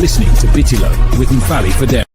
listening to Bitilo with Nfally Fadera.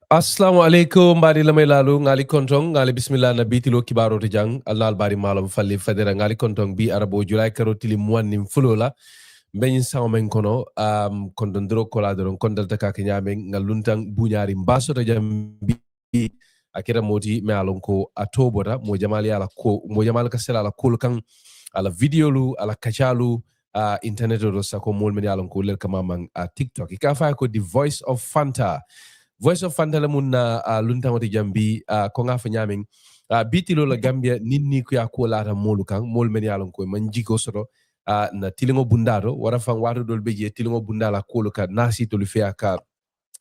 Assalamu alaikum bari lamay lalu ngali kontong ngali bismillah na bitilo kibaro to jang Allah bari malam Nfally Fadera ngali kontong bi arabo julay karotili muannim fulola ben saw men kono kondon dro kola don kondal taka kenyamen ngaluntang bunyari mbaso to jam bi akira moti me alon ko atobora mo jamali ala ko mo jamal ka sela ala kul kan ala video lu ala kachalu internet do sako mol men alon ko lel kama man TikTok ka fa ko the Voice of Fanta. Voice of Fanta la mun na luntangoti jambi ko nga fa nyamin Bitilo la Gambia ninni ko ya ko lata molu kan mol men yalon ko man jiko soto na tilingo bundado wara fan wato dol beje tilingo bundala ko ka nasi to lu fiya ka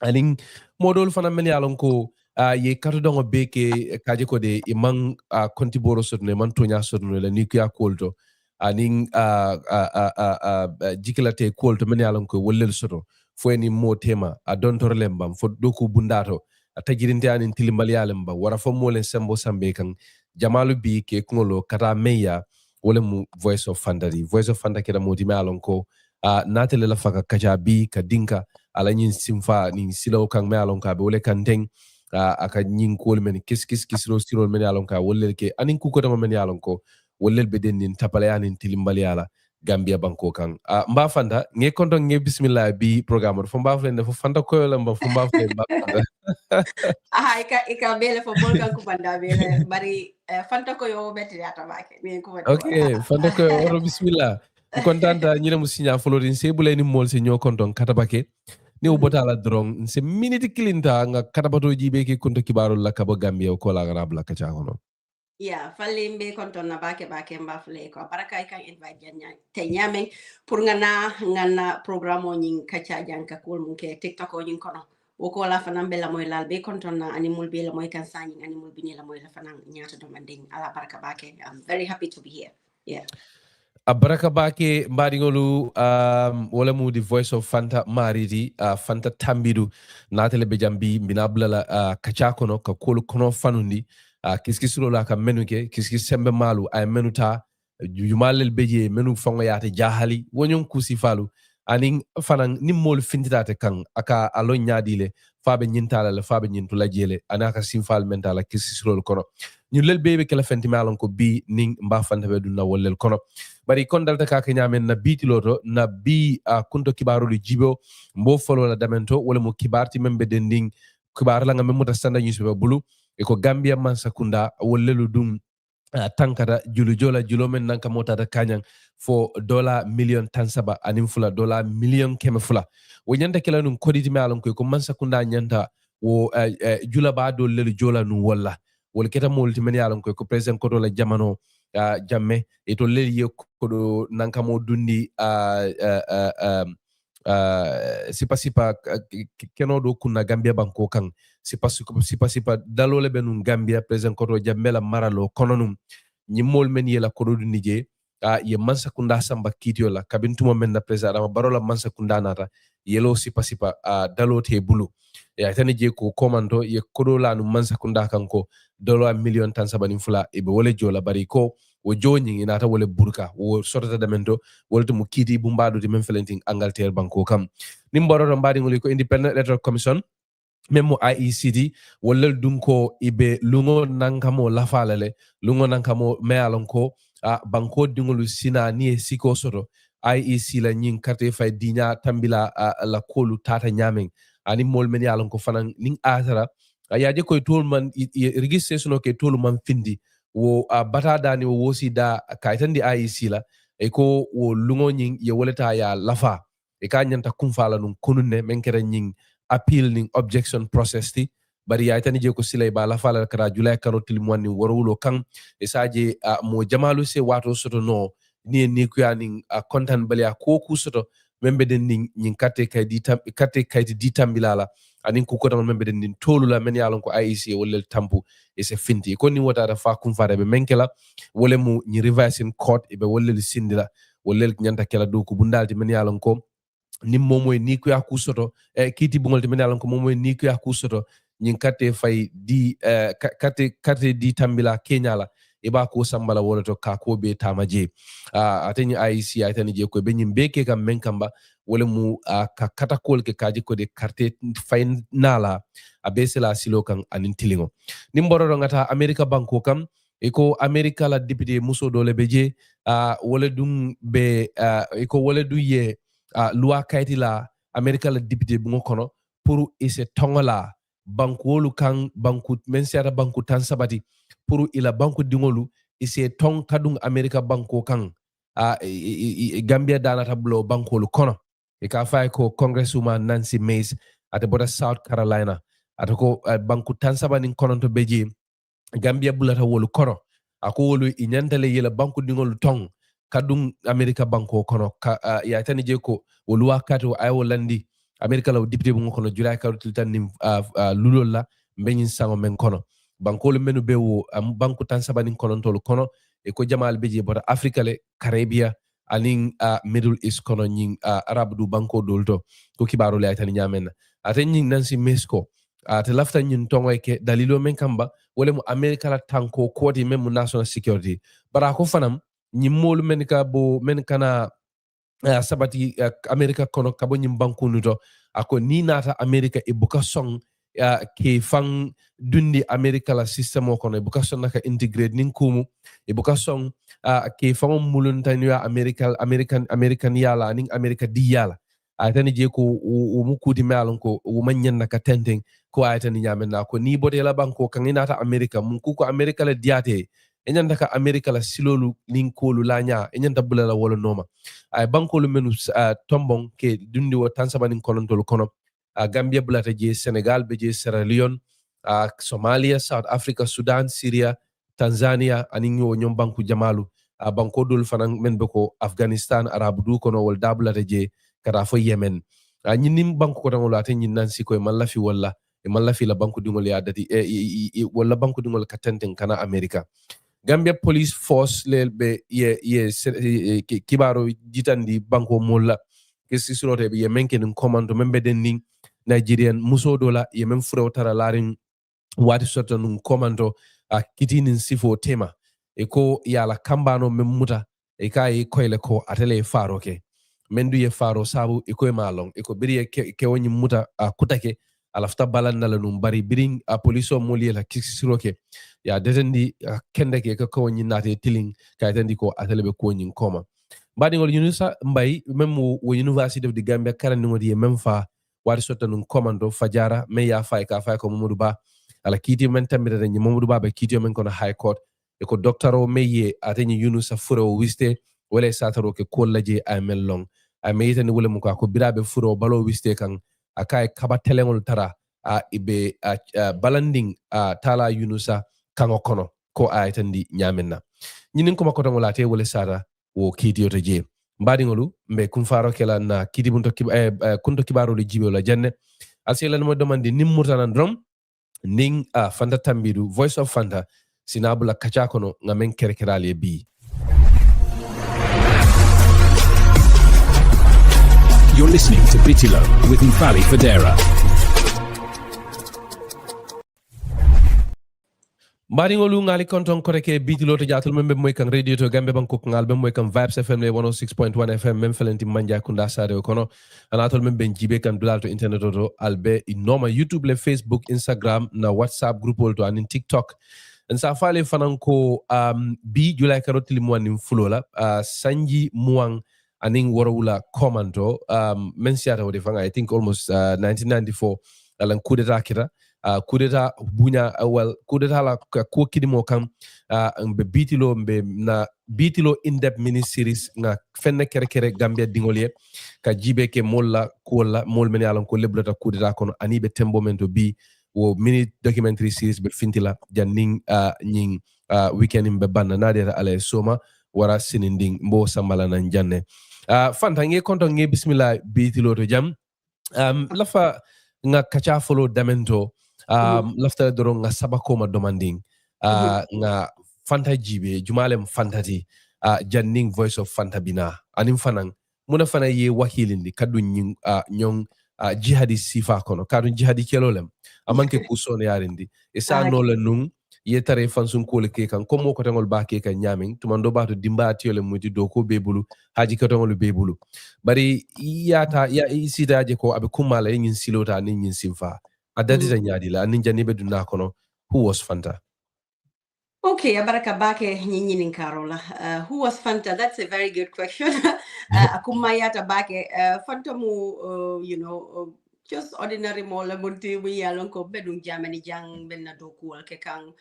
aning modol fana men yalon ko ye kato dongo beke kaje ko de imang kontiboro soto ne man tonya soto ne la ni ko ya ko to aning jikilate ko to men yalon ko wollel soto fweni mo tema a dontor lembam fo doku bundato a tajirinte anin tilimbal yalemba wara fo molen sembo sambe kan jamalu bi ke kungolo kata meya wala mu Voice of Fanta di Voice of Fanta keda moti me alon ko natele la faka kaja bi ka dinka ala nyin simfa ni silo kan me alon ka be wala kan teng aka nyin kol men kis ro siro men alon ka wala ke anin ku ko dama men alon ko wala be den nin tapale anin tilimbal yala Gambia banko kan mba Fanta nge konto nge bismillah bi programme fo mba flende fo Fanta ko la mba fo mba flende mba ika bele fo bol kan ko banda bele bari Fanta ko yo betti ata make mi ko wadi okay Fanta ko oro bismillah kontanta nyina musinya florin se buleni mol se nyo konton katabake ni ubota la drong se minute kilinta nga katabato jibe ke konto kibarul la kabo Gambia ko la garabla ka chahono. Yeah, Nfally mbe konton na bake mbafle ko baraka ikan invite janya te nyamen pour ngana programo nyin kacha janka kul munke TikTok o nyin kono woko la fanan bela moy lal be konton na animal be la moy kan sanyi animal bini la moy la fanan nyata do manding ala baraka bake. I'm very happy to be here. Yeah. Baraka bake mbaringolu wala mu di Voice of Fanta maridi Fanta tambidu natele be jambi binabla la kacha kono ka kul kono fanundi kiskisuro la ka menuke kiskis sembe malu ay menuta jumalel beje menu fongo yaate jahali wonyon kusi falu aning fanan nimmol fintirate kan aka alon nyaadile faabe nyintala la faabe nyintula jele anaka simfal mentala kiskisuro kono ñu lel bebe kala fenti malon ko bi ning mba Fanta be dunna wollel kono bari kon dalta ka nyamen na Bitilo to na bi kunto kibaro di jibo mbo folo la damento wala mo kibarti membe dending kibar la nga memuta standa newspaper bulu eko Gambia man sakunda wollelu dum tankata julo men nanka mota da kanyang fo $1 tan saba anim fula $1 keme fula wo nyanta kala num koditi me alon ko man sakunda nyanta wo jula ba do lelu jola nu walla wol keta molti men alon ko president ko la jamano jamme e to leli ko do nanka mo dundi sipa keno do kunna Gambia banko kan sipa dalole benun Gambia president koto jambela maralo kononum nyimol men yela kodo du nije ye mansa kunda samba kitio la kabintuma men na president ama barola mansa kunda nata yelo sipa dalote bulu ya tani je ko komando ye kodo la nu mansa kunda kanko $1 tan sabani fula e be wole jola bari ko wo joni inata wole burka wo sotata damento wolto mo kiti bumbado di men felenting Angleterre banko kam nimboro do mbadi ngoli ko Independent Electoral Commission memo IECD wala dunko ibe lungo nankamo lafalale lungo nankamo mealonko banko dingolu sina ni siko soto IEC la nyin karte fay dinya tambila la kolu tata nyamen ani mol men yalon ko fanan ning atara ayaje koy tol man registration ke tol man findi wo bata dani wo wosi da kaitandi IEC la e ko wo lungo nyin ye woleta ya lafa e ka nyanta kumfala nun kununne men kera nyin appeal ning objection process ti bari ya tani je ko silay ba lafa la kara julay karotil monni worwulo kan e saje mo jamalu se wato soto no ni ku ya ning content bali ko ku soto membe den ning katte kay di tambilala anin ku ko tan membe den nin tolula men yalon ko IEC wolel tampu e se finti ko ni wota da fa kum fare be menkela wole mu ni revising court e be wolel sindila wolel nyanta kala do ko bundalti men yalon ko nim momoy ni ku ya ku soto kiti bungolti men yalon ko momoy ni ku ya ku soto nyin katte fay di katte di tambila kenyala e ba ko sambala wala to ka ko be tamaje atani IEC atani je ko be nyim beke kam men kamba wala mu ka katakol ke kaji ko de carte fay nala abesela silo kan anin tilingo nimboro ngata America banko kam e ko America la député muso dole beje wala dum be e ko wala du ye loi kayti la America la député bu ngokono pour ise tongola bankolu kan banku men sera banku tan sabati pour ila banku dingolu ise tong kadung America banko kan Gambia dana tablo bankolu kono e ka fay ko congresswoman Nancy Mace ate bota South Carolina ate ko banku tan sabani kono to beji Gambia bulata wolu kono ako wolu inyantale yela banku dingolu tong kadung America banko kono ya tani je ko wolu wakato ay wolandi America la député bu ngokono julay karutil tan nim lulol la mbeñin sango men kono bankolu menu be wo banku tan sabani kono tolu kono e ko jamal beje bota Africa le Caribbean aning Middle East kono nyin Arab du banko dolto ko kibaro le tan nyamen aten nyin Nancy Mesko te lafta nyin tongoy ke dalilo men kamba wala mu America la tanko kodi men mu national security bara ko fanam nyin molu men ka bo men kana sabati America kono kabo nyim banku nuto ako ni nata America e buka song ke fang dundi America la system o kono e buka song naka integrate nin kumu e buka song ke fang mulun tanya American yala ning America di yala aytani je ko mu kuti melon ko o manyen naka tenten ko aytani nyamen na ko ni bote la banko kan inata America mun ku ko America la diate enyanda ka America la silolu linkolu la nya enyanda bulala wolo noma ay bankolu menu tombong ke dundi wo tansabanin kolontolu kono Gambia bulata je Senegal be je Sierra Leone Somalia South Africa Sudan Syria Tanzania anin yo nyom banku jamalu banko dul fanan men be ko Afghanistan arabu du kono wol dabulata je kata fo Yemen nyinim banku ko tangol ate nyin nan siko e mallafi walla e mallafi la banku dingol ya dati walla banku dingol katenten kana America Gambia Police Force lelbe kibaro jitandi banko molla kesi surote be yemenke nin commando membe den ning Nigerian muso dola yemen furo tara larin wati soto nun commando kitinin sifo tema e ko yala kambano memuta e kai koyle ko atele faro ke mendu ye faro sabu e ko malong e ko biri ke woni muta kutake alafta balandala num bari biring police moli la kisiroke ya detendi kende ke ko woni nate tiling kay tendi ko atelebe ko nyin koma badi ngol yunusa mbay même wo University of the Gambia karani ngodi même fa wari sotta num commando fajara me ya fay ka fay ko Mamadou Ba ala kiti men tamira ni Mamadou Ba be kiti men kono high court e ko doctoro meye ateni yunusa furo wiste wala sataro ke kollaje amel long ay meyitani wala mu ko birabe furo balo wiste kan akay kaba telengol tara ibe balanding tala yunusa kango kono ko aytandi nyamenna nyinin ko makoto ngolate wala sara wo kiti yoto je mbadi ngolu mbe kum faro kala na kiti bunto kunto kibaro le jibe la janne asela no domandi nimmurtanan drom ning Fanta tambidu Voice of Fanta sinabula kacha kono ngamen kerkerali bi. You're listening to Bitilo with Nfally Fadera. Mbadi ngolu ngali konton koreke Bitilo to jatul membe moy kan radio to Gambia banko ngal be moy kan Vibes FM 106.1 FM mem felenti manja kunda sare kono anatol membe jibe kan dulal to internet to albe inoma YouTube le Facebook Instagram na WhatsApp group to anin TikTok en sa fale fananko bi julay karotili mo nim fulola sanji muang aning warawula komando men siata wode fanga I think almost 1994 alan coup d'etat kira coup d'etat bunya awal coup d'etat la ko kidimo kam mbe bitilo mbe na bitilo in-depth mini-series nga fenne kere Gambia dingolye ka jibe ke molla kola mol men yalan ko leblata coup d'etat kono ani be tembo men to bi wo mini documentary series be fintila janning nying weekend mbe banna nadeta ala soma wara sininding mbo sambala nan janne Fanta nge konto nge bismillah bitilo to jam lafa nga kacha follow damento lafta doro nga sabako ma demanding nga Fanta jibe jumalem fantati janning Voice of Fanta bina anim fanang muna fana ye wakilindi kadu nyong jihadi sifa kono kadu jihadi kelolem amanke kusone yarindi isa no le nung yetare fansun kole ke kan komo ko tangol ba ke kan nyamin tumando ba to dimba tiole muti do ko bebulu haji ko tangol bebulu bari yata ya isida je ko abe kumala yin silota nin yin simfa adati ta nyadi la nin janibe dunna kono who was Fanta. Okay, Abaraka Bake Nyinin Karola. Who was Fanta? That's a very good question. Akumayata Bake. Fanta mu, just ordinary mola munti we alonko bedung Germany jang benna doku alkekang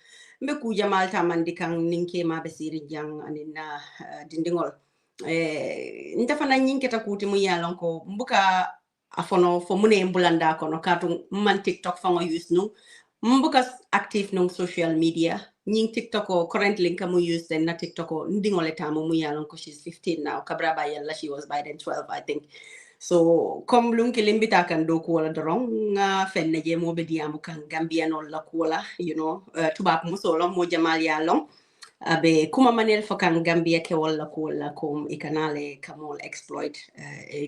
meku jamal tamandikang ninke mabesiri jang anina dindingol. Ntafana nyinketa kuti mu yalonko mbuka afono fo mune mbulanda kono katu man TikTok fango use no mbuka active no social media nying TikTok o currently kamu use then na TikTok o ndingole tamu mu yalonko she's 15 now kabra ba yalla she was by then 12 I think. So comme lunki limbita kan do ko wala dorong nga fenne je mo be diamu kan Gambia non la ko wala tubab musolo mo jamal ya long abe kuma manel fokan Gambia ke wala ko wala kom ikanale kamol exploit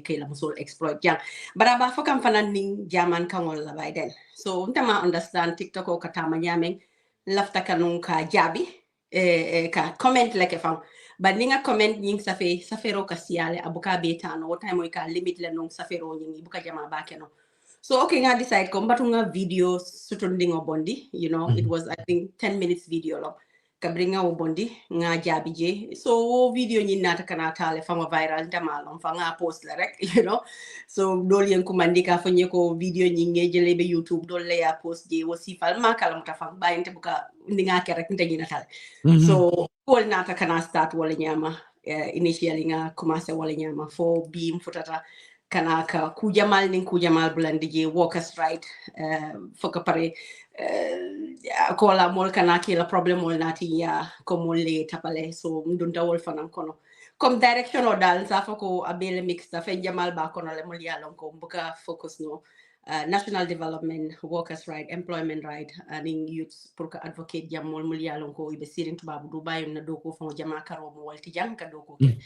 ke la musol exploit jang bara ba fokan fanan ning jaman kan wala by then so ntama understand TikTok o katama nyameng lafta kanun ka jabi ka comment like fam but ninga comment nying safero kasiale abuka beta no time we ka limit le non safero nying buka jama bakeno so okay nga decide ko mbatunga video sutundingo bondi it was I think 10 minutes video lo kabringa wo bondi nga jabi je so video nyi nata kana tale fama viral tamalon fanga post la rek so dol yen kumandika fonye ko video nyi ngejele be YouTube dol le ya post je wasifal makala mutafang bayinte buka ndinga ke rek ntanyi natale so kol nata kana start wala nyama initially nga commence wala nyama fo beam futata kana ka kujamal bulandi je workers right foka pare kola mol kana ki la problem mol nati ya ko mol le tapale so ndunta wol fanan kono comme direction o dal sa fako abele mix ta fe jamal ba kono le mol yalon ko mbuka focus no national development workers right employment right and youth pour que advocate jam mol yalon ko ibe sirin tubabu du bayu na doko fon jama karo mo walti jang ka doko ke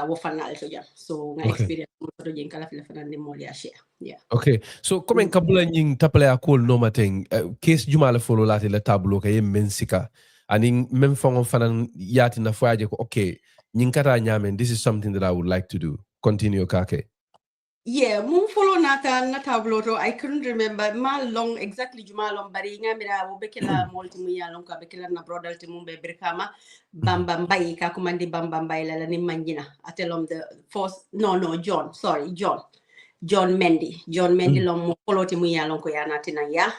wo fanal to jam so nga experience mo to jen kala fila fanan ni mol ya share okay so comme kabula nying tapale akol no maten case jumala folo lati la tableau ka yem mensika and même fango fanan yati na faje ko okay nying kata nyamen this is something that I would like to do continue kake. Yeah, mum follow na tableau to I couldn't remember ma long exactly juma long bari ngamira wo bekela multi mu yalon ka bekela na brodal ti mum be berkama bamba mbay ka kumandi bamba mbay la ni manjina atelom the first John Mendy long mo follow ti mu yalon ko yana tina ya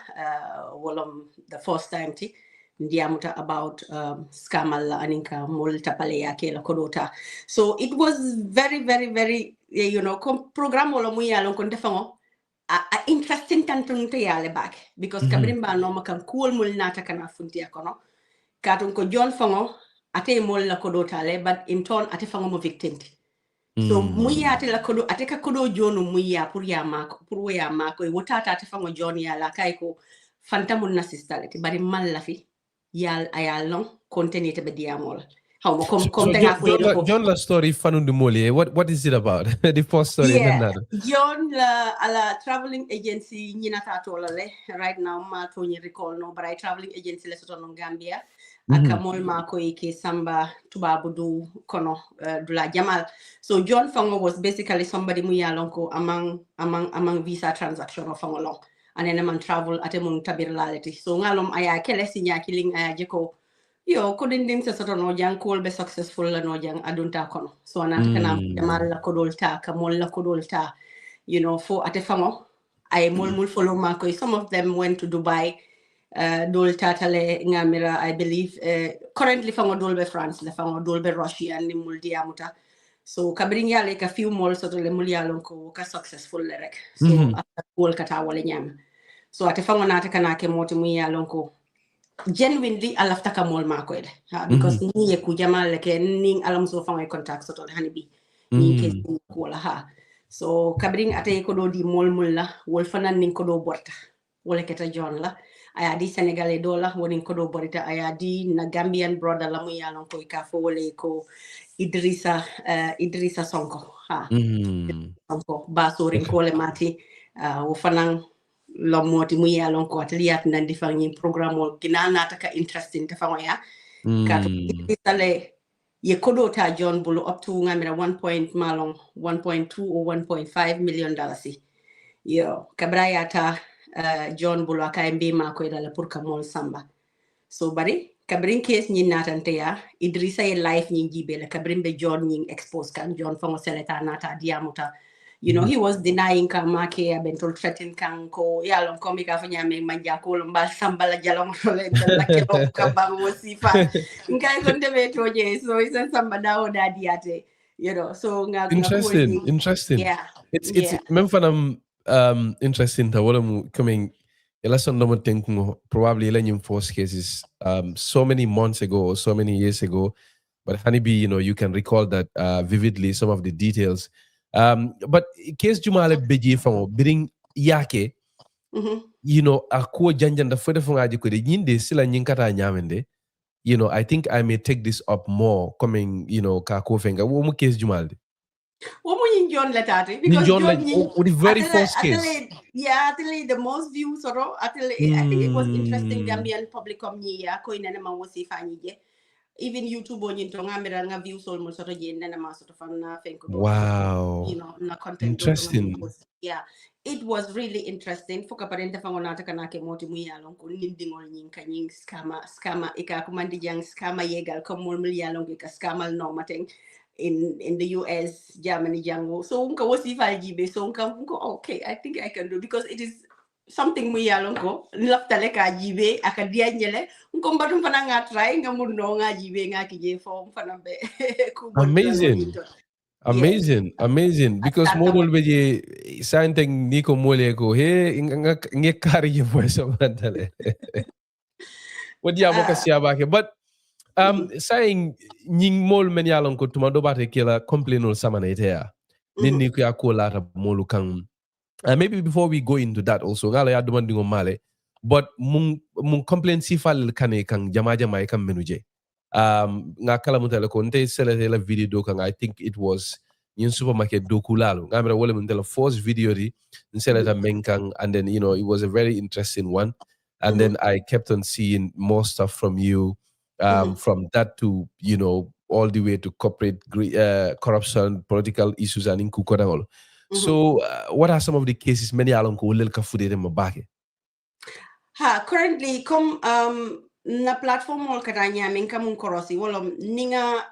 wolom the first time ti ndiamuta about scamal aninka mol tapale yake la kodota so it was very very very program wala mu yalon ko defango a interesting tantun te yale back because kabrimba no makan cool mul nata kana funti akono katun ko John fango ate mol la kodota le but in turn ate fango mo victim so mu yate la kodo ate ka kodo jonu mu ya pour ya mako e wotata ate fango John ya la kai ko fantamul na sistality bari mal la fi yal ayalon contenite be diamol how mo John la story fanundi moli what is it about the first story John la ala traveling agency nyinata tolale right now ma to ni recall no but I traveling agency le soto no Gambia akamol ma ko ke samba tubabu du kono dula jamal so John Fango was basically somebody mu yalon ko among visa transaction of Fango long and then man travel at a mun tabir laleti so ngalom aya kele sinya killing jeko Yo kudin sa soto no jang kol be successful la no jang adunta kono. So anata kana jamal la kodolta ka mol la kodolta. You know, for ate fango ay mul follow mako. Some of them went to Dubai. Dol tatale ngamira I believe currently fango dol be France le fango dol be Russia ni mul diamuta. So kabring yale ka few more soto le mul yalon ko ka successful le rek. So after kol kata wala nyam. So ate fango nata kana ke moti mu yalon ko genuinely alafta ka mol mako ede because ni ye ku jamal le ke ning alam so fa contact so to hani bi ni ke ko la ha so kabring ate ko do di mol la wol fanan ning ko do borta wala keta John la aya di Senegalais do la woni ko do borita aya di na Gambian brother la mu yalon ko ka fo wole ko Idrissa Sonko ha Sonko ba so rin ko le mati wo fanan lo moti mu yalon ko atliat nandi fangi programme gina nata ka interesting ta fanya ka to itale ye kodo ta John Bulo up to ngamira 1.2 or 1.5 million dalasi yo kabraya ta John Bulo aka mbi ma ko dala pour ka mol samba so bari kabrin case nyi natante ya Idrissa ye life nyi jibe la kabrin be John nyi expose kan John fango seleta nata diamuta. You know, he was denying Kamake, Bentol threatening Kanko, Yalon Komika Fanyame, Manjako, Sambala Jalong, the Lakelo Kabang Wasifa. Nkai Kondemeto, so it's a Sambadao Dadiate, you know, so interesting. Yeah. It's Memfanam interesting to what I'm coming. Probably in force cases so many months ago or so many years ago. But Honeybee, you know, you can recall that vividly, some of the details. But case Jumale Beji Fango, bidding Yake, you know, a ko janjan the further from Ajiko, Yinde, Silla Yinkata Nyamende, you know, I think I may take this up more coming, you know, Kako Fenga. Womu case Jumalde. Womu John Letati, because John the very first case. Yeah, the most views or I think it was interesting Gambian public community, ko inanema wasifanije. Even YouTube on into nga views almost sort of sort of wow, you know, na content interesting. Yeah, it was really interesting. Foka parenta fangonata kanake moti muyalon ko nindingol nyinka nying scama ika kumandi jang scama yegal komol muyalon ka scamal no mateng in the US, Germany jango. So unka wasifa jibe so unka okay, I think I can do because it is something mu yalon ko laftale ka jibe aka dianyele ko mbatum fana nga try nga murno nga jibe nga kije fo fana be amazing because model beje santeng niko mole ko he nga kari je Voice Fanta wadi amoka siaba ke but saying nying mol men yalon ko tuma do bate kila complainol samana ite ninni ko akola molu kan maybe before we go into that also ngala ya demanding male but mung complain si fal kane kan jama kan menuje nga kala mutale ko nte selete la video do kan I think it was in supermarket do kulalo ngamra wala mutale first video di seleta menkan and then you know it was a very interesting one and then I kept on seeing more stuff from you from that to you know all the way to corporate corruption political issues and in kukodangol. So, what are some of the cases many along ko lel ka fude dem baake? Currently na platform mol katanya men kamun korosi wala ninga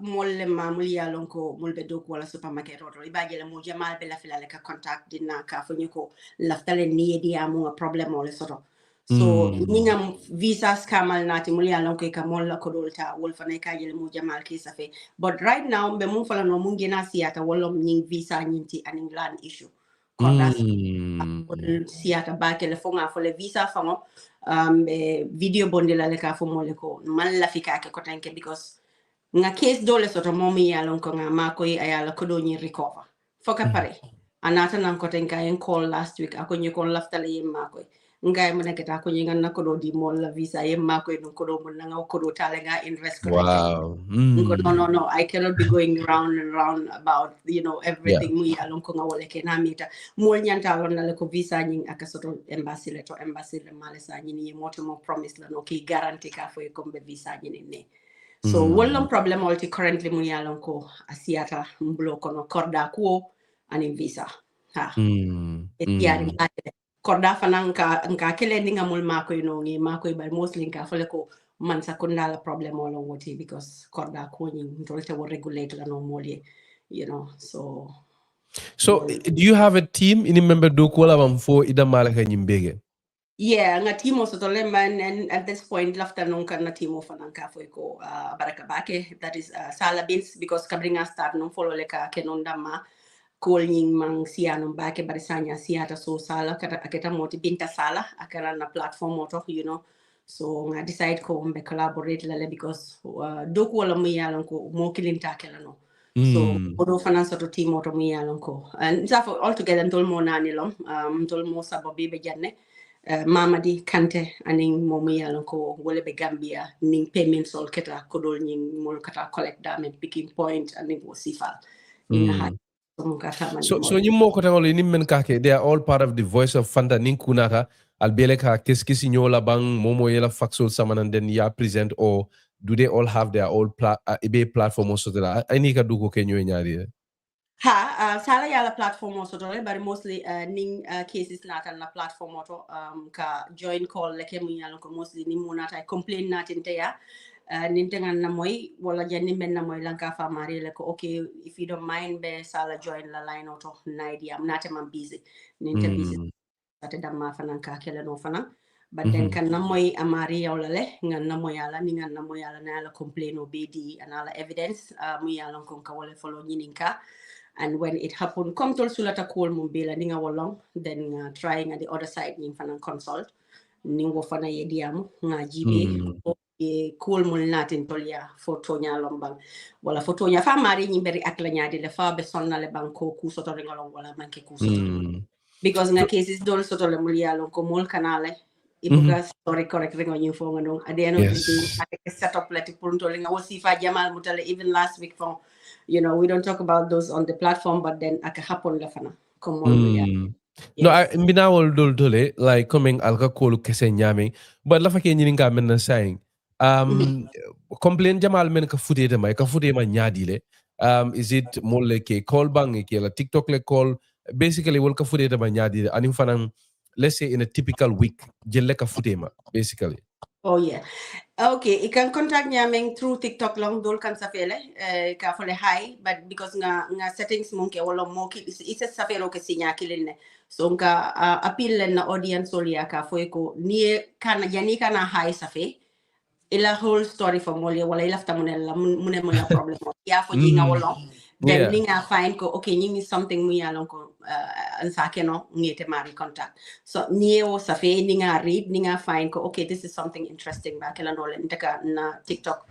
molle mamuli yalon ko mulbe dok wala supermarket ro ibaje la mo jamal be la filale ka contact dinna ka fonyo ko laftale ni di amu problem wala soto. So ninga visa scamal nati muli yalon ko ka molla ko dolta wol fana ka jele mo jamal ki safe but right now be mun fala no mun gena siata wala ning visa nyinti an England issue kondas siata bakele fonga fole visa fango video bondela le ka fo mole ko man la fika ke ko tanke because nga case dole soto momi yalon ko nga mako ayala ko do ni recover foka pare anata nan ko tanka en call last week ako ni kon laftale yem mako ngay mo nekata ko ni ngan ko do di mol la visa yem mako no ko do mon nga ko do tale nga invest ko no I cannot be going round and round about you know everything mu yalon ko nga wala ke namita mol nyanta lon la ko visa nyin aka soto embassy le male sa ni moto mo promise la no ki guarantee ka fo ko be visa nyin ne. So one problem multi currently mu yalon ko asiata mblo kono korda ko ani visa korda fanan ka kele ninga mul mako no ngi mako ba mostly ka fole ko man sakunda la problem all woti because korda ko ni tolte wo regulate la no moli so do you have a team ini member do ko la bam fo ida malaka nyimbege? Yeah, nga timo so tole man, and at this point lafta nung kan na timo fanangka fo ko baraka bake, that is Sala Bins, because kabringa start nung follow leka kenon dama calling mang siya nung bake barisanya siya ta so Sala kita moti binta Sala akara na platform moto so nga decide ko mbe collaborate lale because doku wala mo yalan ko mo kilinta kela no. So odo finance to team moto mo yalan ko, and all altogether ntol mo nanilom ntol mo sababi be janne Mamadi Kante aning momi yalon ko wole be Gambia ning payment sol keta kodol ning mol kata collect dame picking point aning wo sifa inga so nyimmo ko tawol ni men kake, they are all part of the Voice of Fanta ning kunata albele ka keskisi nyola bang momo yela faxol samanan then ya present, or do they all have their own platform also that I need ka duko kenyo nyari? Sala yala platform also dole, but mostly ning cases natan na platform auto ka join call leke mu yala ko mostly ni munata complain natin teya nintengan na moy wala janni men na moy lanka fa mari le ko okay, if you don't mind be Sala join la line auto naidi am natem am busy ninte busy ate damma fanan ka kele no fanan, but then kan na moy amari yawlale ngan na moy yala ni ngan na moy yala na la complain o bedi anala evidence mu yala ko ka wala follow nyininka. And when it happened, come to sulata call mumbila ninga walong, then trying at the other side ning fanan consult ningo fana yediam nga jibe e call mul natin tolia photo nya lombang wala photo nya fa mari nyimberi akla nyaadi le fa be sonna le banko ku soto ringolong wala manke ku soto because nga cases dol soto le mulia lon ko mul kanale ibuka story correct ringo nyu fo ngano at the end of the day I set up leti punto linga wasifa jamal mutale even last week from we don't talk about those on the platform, but then aka happen la fana comme mon no mbina wol dole like coming alka kolu kese nyame, but la fake nyini nga men saying complain jamal men ka futete may ka futete ma nyadile is it more like a call bang ke la TikTok le call basically wol ka futete ma nyadile anim fanan, let's say in a typical week jelle ka futema basically. Oh yeah. Okay, you can contact nyaming through TikTok long dol kan safele ka fole hi, but because nga settings munke wala mo ki isa safelo ke sinya kilene so nga appeal na audience solia ka foi ko ni kana jani kana hi safe ila whole story for molia wala ila fta munela problem ya fo jinga wala then ninga find ko okay nyingi something mu ya lon ko ansa keno ngete mari contact so nieo safe ninga read ninga find ko okay this is something interesting ba kala no le ndeka na TikTok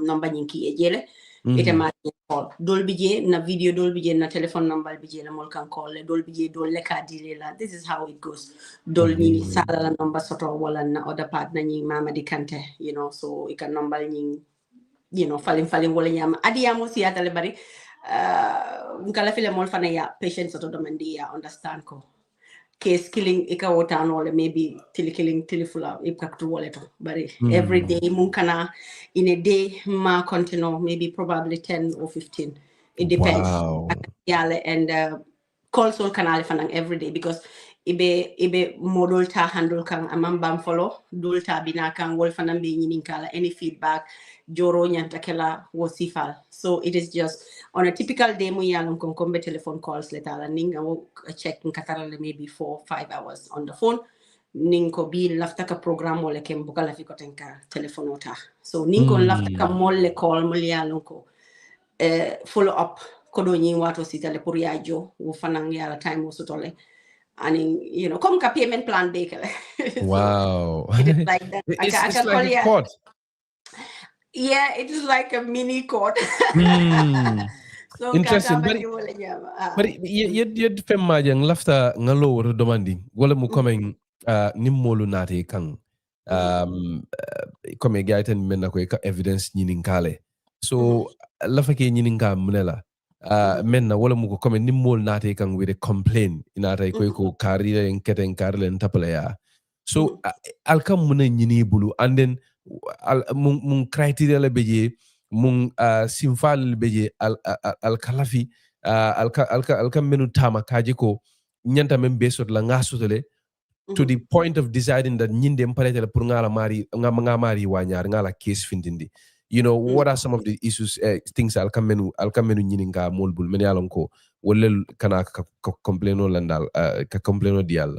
number nyinki e jele ite mari call dol bije na video dol bije na telephone number bije la mol kan call le dol bije dol le ka dile la this is how it goes dol ni sala la number soto wala na other part na nyi mama di kante so ika number nyi falling wala nyama adi amo si atale bari nkala file mol fana ya patience soto domandi ya understand ko case killing ika wotan wala maybe killing tilifula ipaktu wala to bari every day munkana in a day ma continue maybe probably 10 or 15 it depends and call sol kanale fanang every day because ibe model ta handle kan amambam follow dul ta bina kan wol fanam be nyinin kala any feedback joro nyanta kala wasifal, so it is just on a typical day mu yalon kon kombe telephone calls letala ninga wo check nkatarale maybe 4-5 hours on the phone ninko bi lafta ka program wala kem bukala fi ko tenka telephone ota so ninko lafta ka molle call mu yalon ko follow up kodo nyi wato sitale pour yajo wo fanang yala time wo sotole and come ka payment plan baker. Wow. So it is like that. It's like a court. Yeah, it is like a mini court. So interesting. But yet femma jang lafta ngalo demanding wala mu coming nimmolu nate kang comme gaiten men ko ka evidence nyinin kale so lafa ke nyinin ka munela men wala mu ko comme nimmol nate kang with a complaint inata ko career en keten karlen tapalaya so alkam mun nyini bulu and then mun criteria la beje mun simfal beje al kalafi al menu tama kaji ko nyanta men besot la ngasutele to the point of deciding that nyinde mparetela pour ngala mari wanyar ngala case findindi. You know, what are some of the issues, things alkamenu nyininga molbul meni alonko wolle kana ka complaino landal ka complaino dial.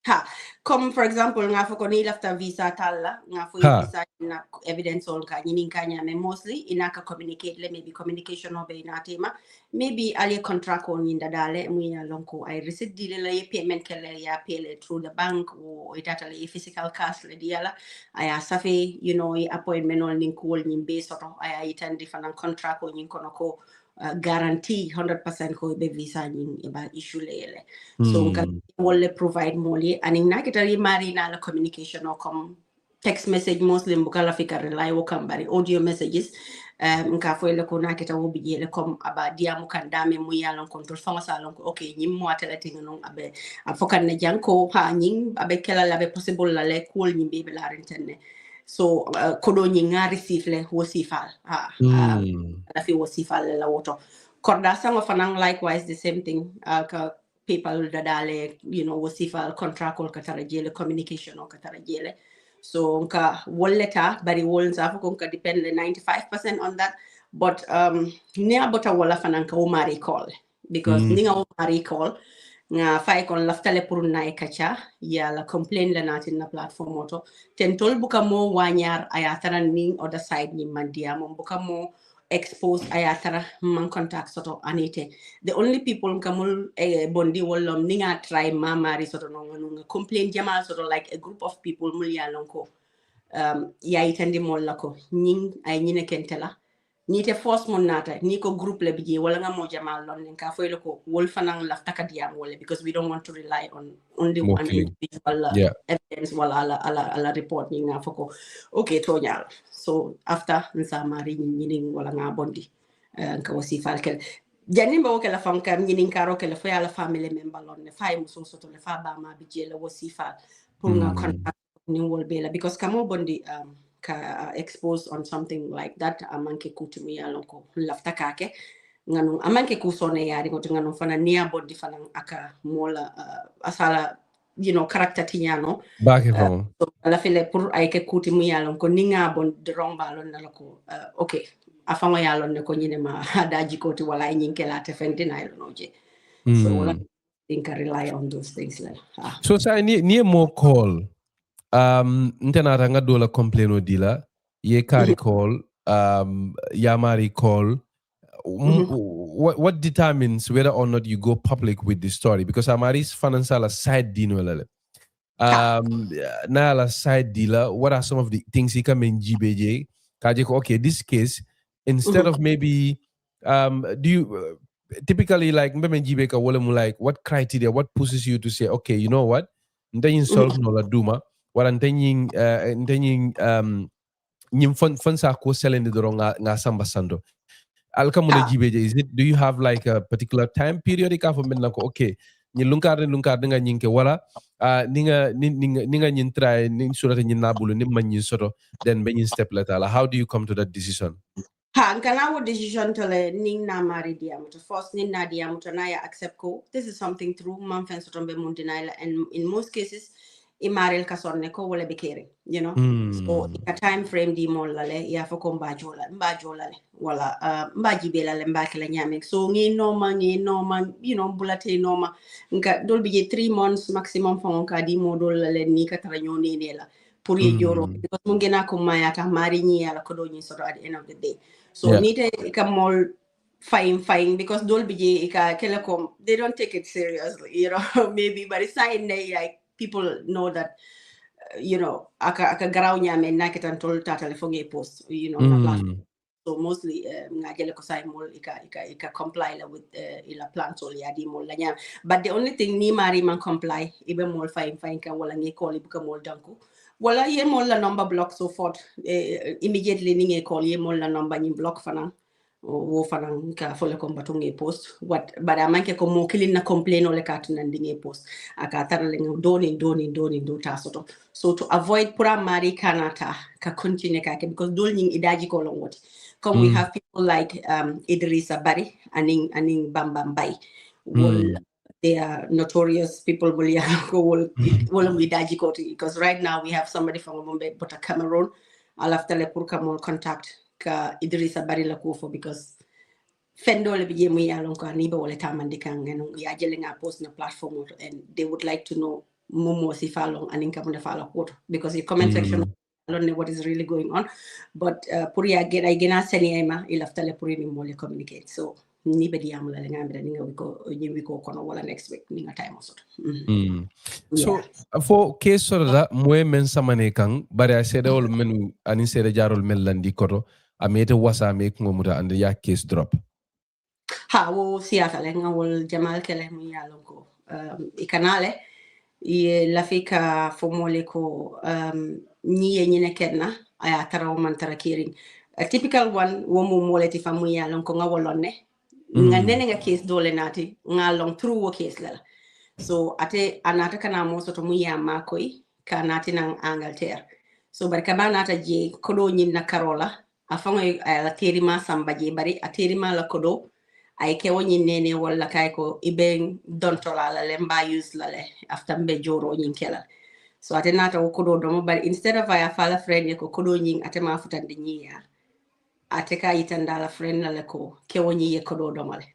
Ha, comme for example nga foko ni lafta visa talla nga fo visa na evidence on ka nyinin kanya me mostly inaka communicate le maybe communication obe na tema maybe ali contract on yinda dale mu ya lonko I receipt dile le payment kele ya pele through the bank or itata le physical cash le diala aya safe you know appointment on nin cool nin be soto aya itan different contract on yin kono ko guarantee 100% ko be visa nin iba issue le so will provide more and in nakitari mari na la communication or text message mostly mbukala fika rely wo kambari audio messages nka fo le ko nakita wo biye le comme aba dia mu kan dame mu yalon control fama salon ko okay nyim mo atela tinga non abe afokan ne janko ha nyim abe kala la be possible la le cool nyim be la rentene so kodo nyi nga receive le wo sifal ha la fi wo sifal la woto korda sango fanang likewise the same thing ka people dadale you know wasifal contract or katara jele communication or katara jele so nka walleta bari wolnza ko nka depend 95% on that but nia bota wala fananka o mari call because ninga o mari call nga fay kon laftale pour nay kacha ya la complain la natin na platform auto tentol buka mo wanyar ayatara ning other side ni mandia mo buka mo expose ayatara man contact soto anite the only people kamul bondi wolom ninga try mamari soto no complain jamal soto like a group of people mulya lonko ya itandi mollako ning ay nyine kentela ni te force mon nata ni ko group le bije wala nga mo jamal lon ka foy ko wol fanang la takadiam wala because we don't want to rely on only one individual evidence wala ala report ni nga foko okay to nyal so after nsa mari ni wala nga bondi ka wasi falkel jani ba ko la fam kam ni karo ke la fa la family member lon ne fay muso soto le fa ba ma bije la wasi fal pour nga contact ni wol bela because kamo bondi ka exposed on something like that amanke kutumi alonko lafta kake nganu amanke kusone yari ko nganu fana nia body fana aka mola asala you know character tinyano back home so ala fele pour ay ke kutumi alonko ninga bon de romba lon nalako okay afanga yalon ne ko nyine ma daji koti wala nyinke la te fentina ilonoje so wala think I rely on those things like so say ni more call ntenata nga dola complaino dila ye kari call yamari call what determines whether or not you go public with the story because amaris financial side dino lele na la side dealer what are some of the things he come in GBJ kaje ko okay this case instead of maybe do you typically like mbeme GBJ ka wala mu like what criteria what pushes you to say okay you know what ntayin solve no la duma wala ntayin nyim fon sa ko selende do nga samba sando alkamune GBJ is it do you have like a particular time period ka fo men ko okay ni lunkar nga nyinke wala ninga nyin try ni surata nyin nabulu ni man nyin soto then be nyin step letala how do you come to that decision kana wo decision to le ning na mari diamu to first ning na diamu to na ya accept ko this is something through man fen soto be mun denial and in most cases imarel kasonne ko wala be kere you know so a time frame di mol lale ya fo ko mbajola le wala mbaji bela le mbaki la nyame so ngi noma you know bulate noma nka dol bi 3 months maximum fo ka di modol le ni ka tara nyoni ne la pour ye joro because mun gena ko mayata mari ni ala ko do ni so at the end of the day so nite ka mol fine because dol bi ka kelekom they don't take it seriously you know maybe but it's sign like people know that you know aka garaw nyame naketan tol tata le fonge post you know na platform so mostly ngajele ko say mol ika comply la with ila plan sol ya di mol la nyam but the only thing ni mari man comply ibe mol fine ka wala ngi call ibuka mol danku wala ye mol la number block so forth immediately ni ngi call ye mol la number ni block fana wo fanan ka fole ko batunge post what bada manke ko mo kilin na complain ole ka tunan dinge post aka tarale doni do tasoto so to avoid pura mari kanata ka continue ka because dolning idaji ko longoti come we have people like Idrissa Bari aning Bambam Bay they are notorious people will be daji koti, because right now we have somebody from Mumbai but a Cameroon alafta le pour kamol contact ka Idrissa Bari la kufo, because fendo le bije mu yalon ko ni be wala tamandi kan ngeno ya jele nga post na platform, and they would like to know mumo si falong anin kam de fala ko, because the comment section I don't know what is really going on, but pour ya get I gena seni ema ilafta le pour ni mo le communicate. So ni be diam la nga mbere ni we ko kono wala next week ni nga time also. So for case sort da moy men samane kan bari a sede wol menu ani sede jarol mel landi koto amete wasa me ko muta and ya case drop ha wo siata le nga wol jamal kele mu yalon ko ikanale ye lafika fomole ko ni ye nyine kenna aya taraw man tarakiring a typical one wo mo moleti famu yalon ko nga wolonne nga nene nga case dole nati nga long through wo case la. So ate anata kana mo soto mu ya makoi kanati nang Angleterre. So bari kabana ata je kodo nyin na Karola afango la terima samba je bari aterima la kodo ay ke woni nene wala kay ko iben dontola la lemba use la le after mbe joro nyin kela. So ate nata wo kodo do bari instead of aya fala friend ko kodo nyin ate ma futande nyiya ate ka yitanda la friend la ko ke woni ye kodo do male.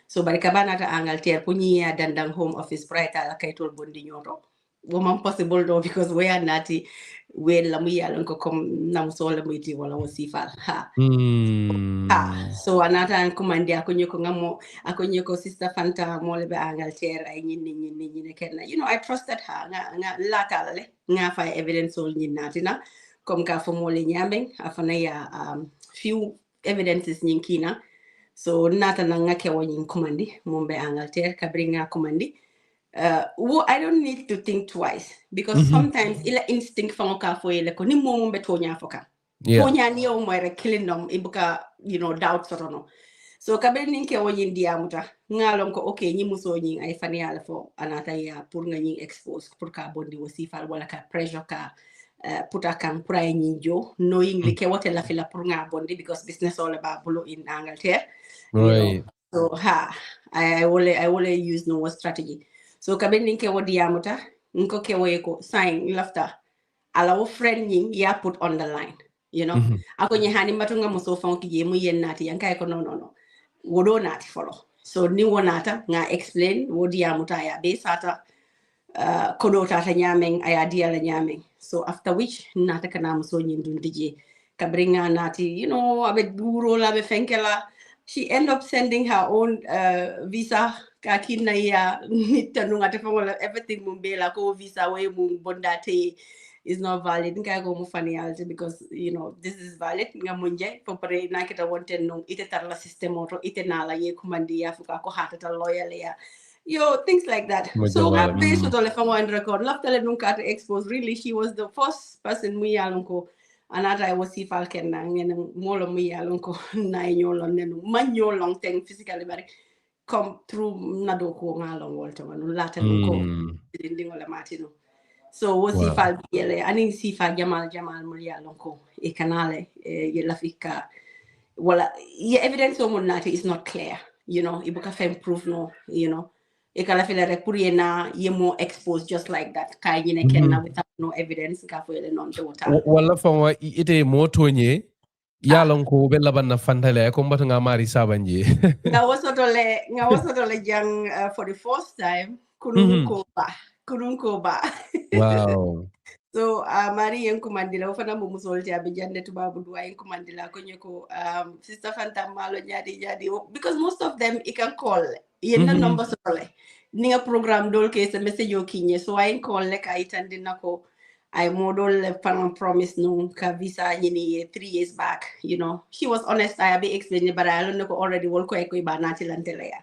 So bari kabana ta Angleterre pour ñiya dandang home office prata la kaytol bondi ñoto woman possible do, because we are nati we la mu yalon ko comme nam so la muyti wala wasifal ha so anata an commande akonyoko ngamo akonyoko sister Fanta mole be Angleterre ay ñinni kenna, you know, I trusted her nga latal le nga fay evidence sol ñin natina comme ka fo mole ñameng afana ya few evidences ñin kina. So nata nanga ke woni commandi mombe Angleterre kabringa commandi I don't need to think twice, because sometimes ila instinct fango ka fo ele ko ni mombe tonya foka tonya ni o mo re killing them ibuka, you know, doubt soto no. So kabrin ke woni ndiamuta ngalon ko okay nyi muso nyi ay fani ala fo anata ya pour nga nyi expose pour ka bondi aussi fal wala ka pressure ka puta kan pura nyi jo knowing ke wote la fila pour nga bondi, because business all about below in Angleterre. Right. You know, so I will use no strategy. So kabin ke wodi yamuta nko ke ko sign lafta ala wo friend ning ya put on the line, you know. Ako nye hani matunga muso fon ki je mu yen nati yanka ko no wodo nati follow. So ni wonata nga explain wodi yamuta ya be sata kodo tata nyameng aya dia la nyameng. So after which nata kana muso nyin dun dije kabringa nati, you know, abe duro la be fenkela. She ended up sending her own visa kakina ya tanunga tefongola everything mumbela ko visa we bondate is not valid nga go mufani alje, because you know this is valid nga munje popare na kita wonten no ite tarla system auto ite nala ye kumandi ya fuka ko hatata loyal ya yo things like that. So nga based on the fango and record laftale nunca to expose, really she was the first person mu yalonko anata I was si falken na ngene molo mu yalonko na nyolon nenu man nyolon teng physically bari come through nado ko ngalon wolto man lata ko dindingo la matino. So was si fal yele ani si fa jamal mu yalonko e kanale ye lafika wala ye evidence o mon nati is not clear, you know, ibuka fem proof no, you know, e kala fele rek pour yena ye mo expose just like that kay ñine kenna without no evidence ka fo yele non to wota wala fa ite motonye yalon ko be labanna fantale ko mbata nga mari sabanje nga wosoto le jang for the first time kunun ko ba wow. So mari yen kumandila ufana mo musolti abi jande tubabu duwa yen kumandila konye ko sister Fanta malo jadi because most of them I can call yen na number sole ninga program dol ke se message yo kinye, so I call le ka itandi nako I model le pan promise no ka visa yini 3 years back, you know. She was honest, I be explaining, but I don't know already wol ko e ko ibanati lantele ya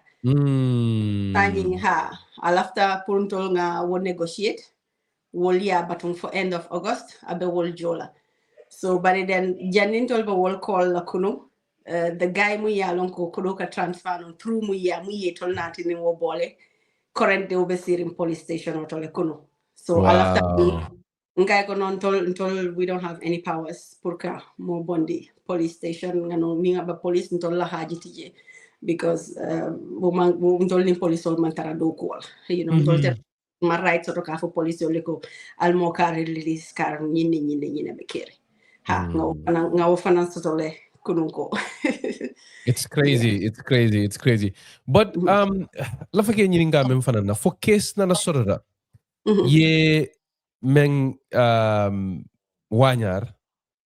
tanging ha alafta puntol nga wo negotiate wol ya batum for end of August abe wol jola. So but then janin tolba wol call la kuno the guy mu ya lon ko kuno ka transfer on through mu ye tol nati ni wo bole current de obesirin police station or tole kuno. So alafta ngai ko non tol we don't have any powers pour ka mo bondi police station ngano mi ngaba police tol la haji tije because wo ndolni police ol man tara do ko you know ndolte my rights to ka for police ol ko almo ka release kar nyine be kere ha nga fana sotole kununko. It's crazy. It's crazy. But la fake nyini nga mem fana na for case na sorora. Ye men wanyar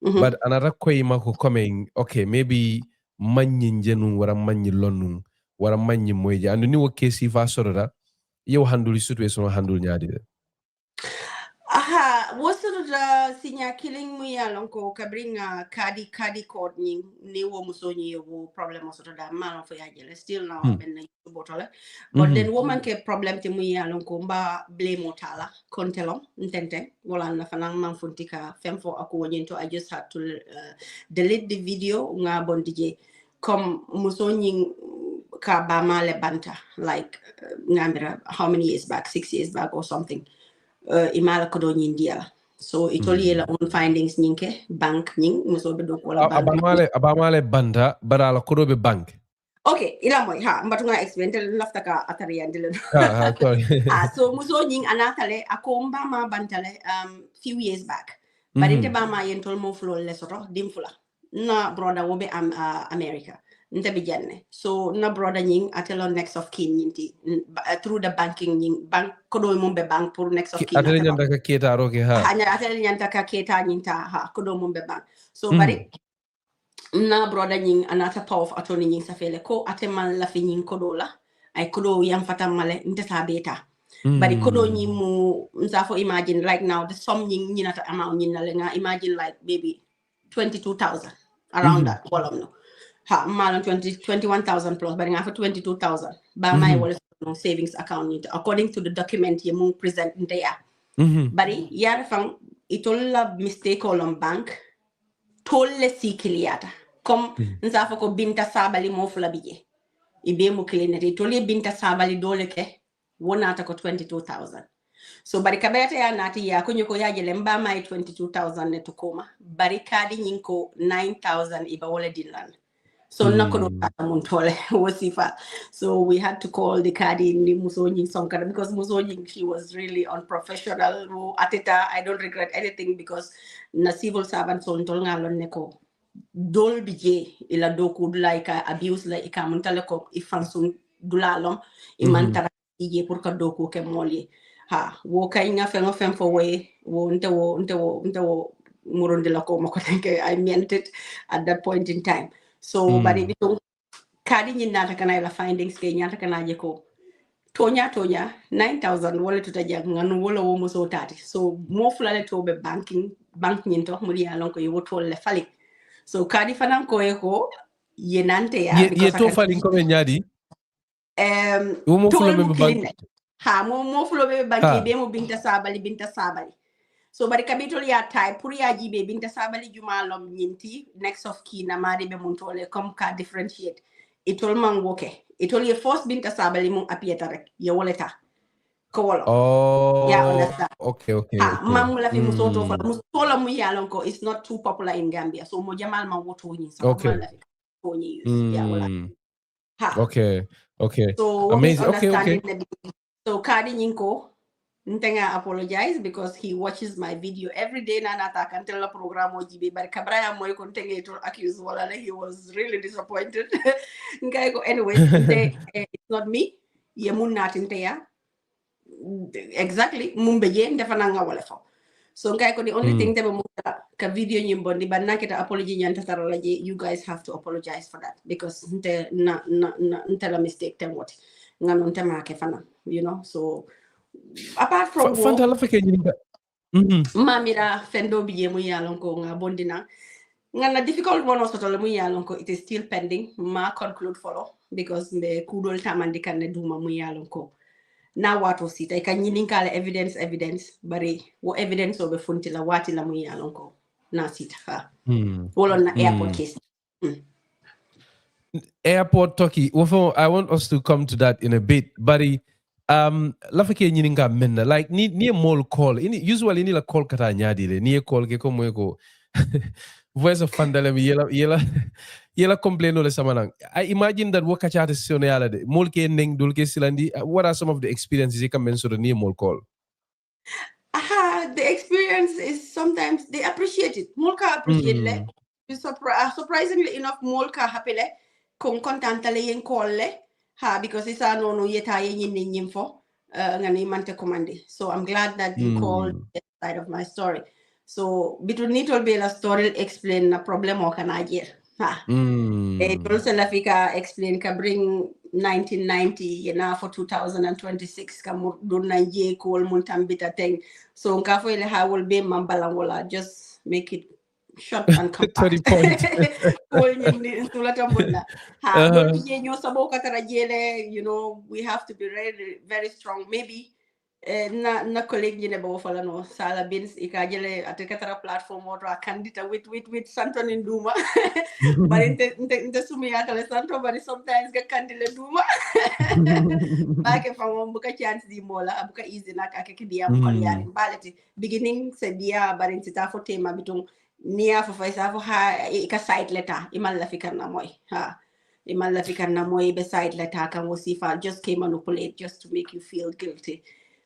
but another koy mako coming okay maybe manyi jenu wara manyi lonu wara manyi moyje and ni wo case fa sorora yow handle situation handle nyaadi de. Aha, wasu da sinya killing mu ya lonko kabringa kadi code ni wo musonyi wo problem wasu da man for ya jele still now ben na botole but then woman ke problem ti mu ya lonko mba blame otala kontelom ntente wala na fanang man funtika fem for ako wonyento I just had to delete the video nga bon DJ comme musonyi ka ba male banta like ngambira how many years back 6 years back or something imala kodo nyindia so itoli la on findings nyinke bank nying muso be do wala bank abamale banda barala kodo be bank okay ila moy ha mbatu nga explain tel lafta ka atari yandile sorry so muso nying anatale akomba ma bantale few years back but inte ba ma yentol mo flo le soto dimfula na brother wobe America nte bijanne so na brother nying atelo next of kin nyinti through the banking nying bank kodo mumbe bank pour next of kin atele nyanda ka keta roke ha atele nyanda ka keta nyinta ha kodo mumbe bank so bari na brother nying anata power of attorney nying safele ko ateman la fi nying kodo la ay kodo yam fatam male nte sa beta bari kodo nying mu msafo imagine right now the sum nying nyinata amount nyinale nga imagine like maybe 22,000 around that column no ha malon 21,000 plus but for 22,000 by my wallet savings account according to the document you move present there bari yar fang itolla mistake on bank tolle sikiliata comme nzafo ko binta sabali mo fula bije ibe mo cleanete tolle binta sabali dole ke wonata ko 22,000 so bari kabeta ya nati ya kunyo ko yajele mba mai 22,000 ne to koma bari kadi nyinko 9,000 iba wala dilan. So so we had to call the kadi ni Musonyi Sonkara because Musonyi, she was really unprofessional. Ateta, I don't regret anything because na civil servant so ntolnga neko dol bije ila doku like abuse like ikamuntale ko ifansun dulalom imantara ije pour ka doku ke moli ha wo kay nga fen for way wo ntewo murundi la ko mako tanke I meant it at that point in time. So bari bitu kadi nyinata kana ila findings ke nyata kana je ko tonya 9,000 wala tutaja nganu wala wo muso tati so mo fulale to be bank nyinto muri alon ko yowo to le falik so kadi fanan ko eko yenante ya ye to falik ko be nyadi mo fulo be bank ha mo fulo be bank be mo binta sabali so bari kabitol ya tay pour ya jibe binta sabali jumalom nyinti next of kin na mari be mun tole comme ka differentiate itol mangoke itol ye first binta sabali mun apieta rek ye woleta ko wolo ya understand okay mam la fi musoto fa musola mu yalon ko it's not too popular in Gambia so mo jamal ma woto ni so okay. la fi ko ni use ya wala okay so amazing okay so kadi nyinko Ntenga apologize because he watches my video every day na nata kan tell program ojibe bar kabraya moy kon tenge to accuse wala he was really disappointed ngai go anyway it's not me ye mun natinte ya exactly mumbe je ndefana nga wala fo so ngai ko the only thing tebe mo ka video nyimbondi banna kita apology nyanta tarala je you guys have to apologize for that because nte nte la mistake tem what ngano ntema ke fana you know so apart from Fanta la feke nyinga mamira fendo biye mu yalon ko nga bondina ngana difficult one also to mu yalon ko it is still pending ma conclude follow because me kudol tamandi kan ne duma mu yalon ko na wato sita kan nyinin kala evidence bari wo evidence o be funti la wati la mu yalon ko na sita ha wolon na airport case airport talkie I want us to come to that in a bit bari la fake nyininga menna like ni mall call usually ni la call kata nyadi le ni call ke ko moy ko Voice Fanta le yela Yela complain ole samanang. I imagine that what kachate sione ala de. Molke neng dulke silandi. What are some of the experiences you can mention the mol call? The experience is sometimes they appreciate it. Molka appreciate le. Surprisingly enough, Molka happy le. Kung kontanta le yen call le. Because it's a no yeta yen info. Ngani mante commandi. So I'm glad that you called that side of my story. So between Nitol Bela story explain the problem o kanajir. Also Lafika explain ka bring 1990 for 2026 ka dun na ye ko multambita thing. So nka fo ile ha will be mambalangola, just make it short and compact. To the point. We have to be very, very strong. Maybe na collègue ñi ne bo fala no sala bins ikajele atekatara platform or candidate with santon in duma but inte sumi akale santo but sometimes ga candidate duma baake fa mom buka chance di mola buka easy nak ak ki diam kon yarin baleti beginning se dia barin sita fo tema bitung nia fo faisa fo ha ka site letter imal la fikarna moy imal la fikarna moy be site letter kan wasifa just came manipulate just to make you feel guilty.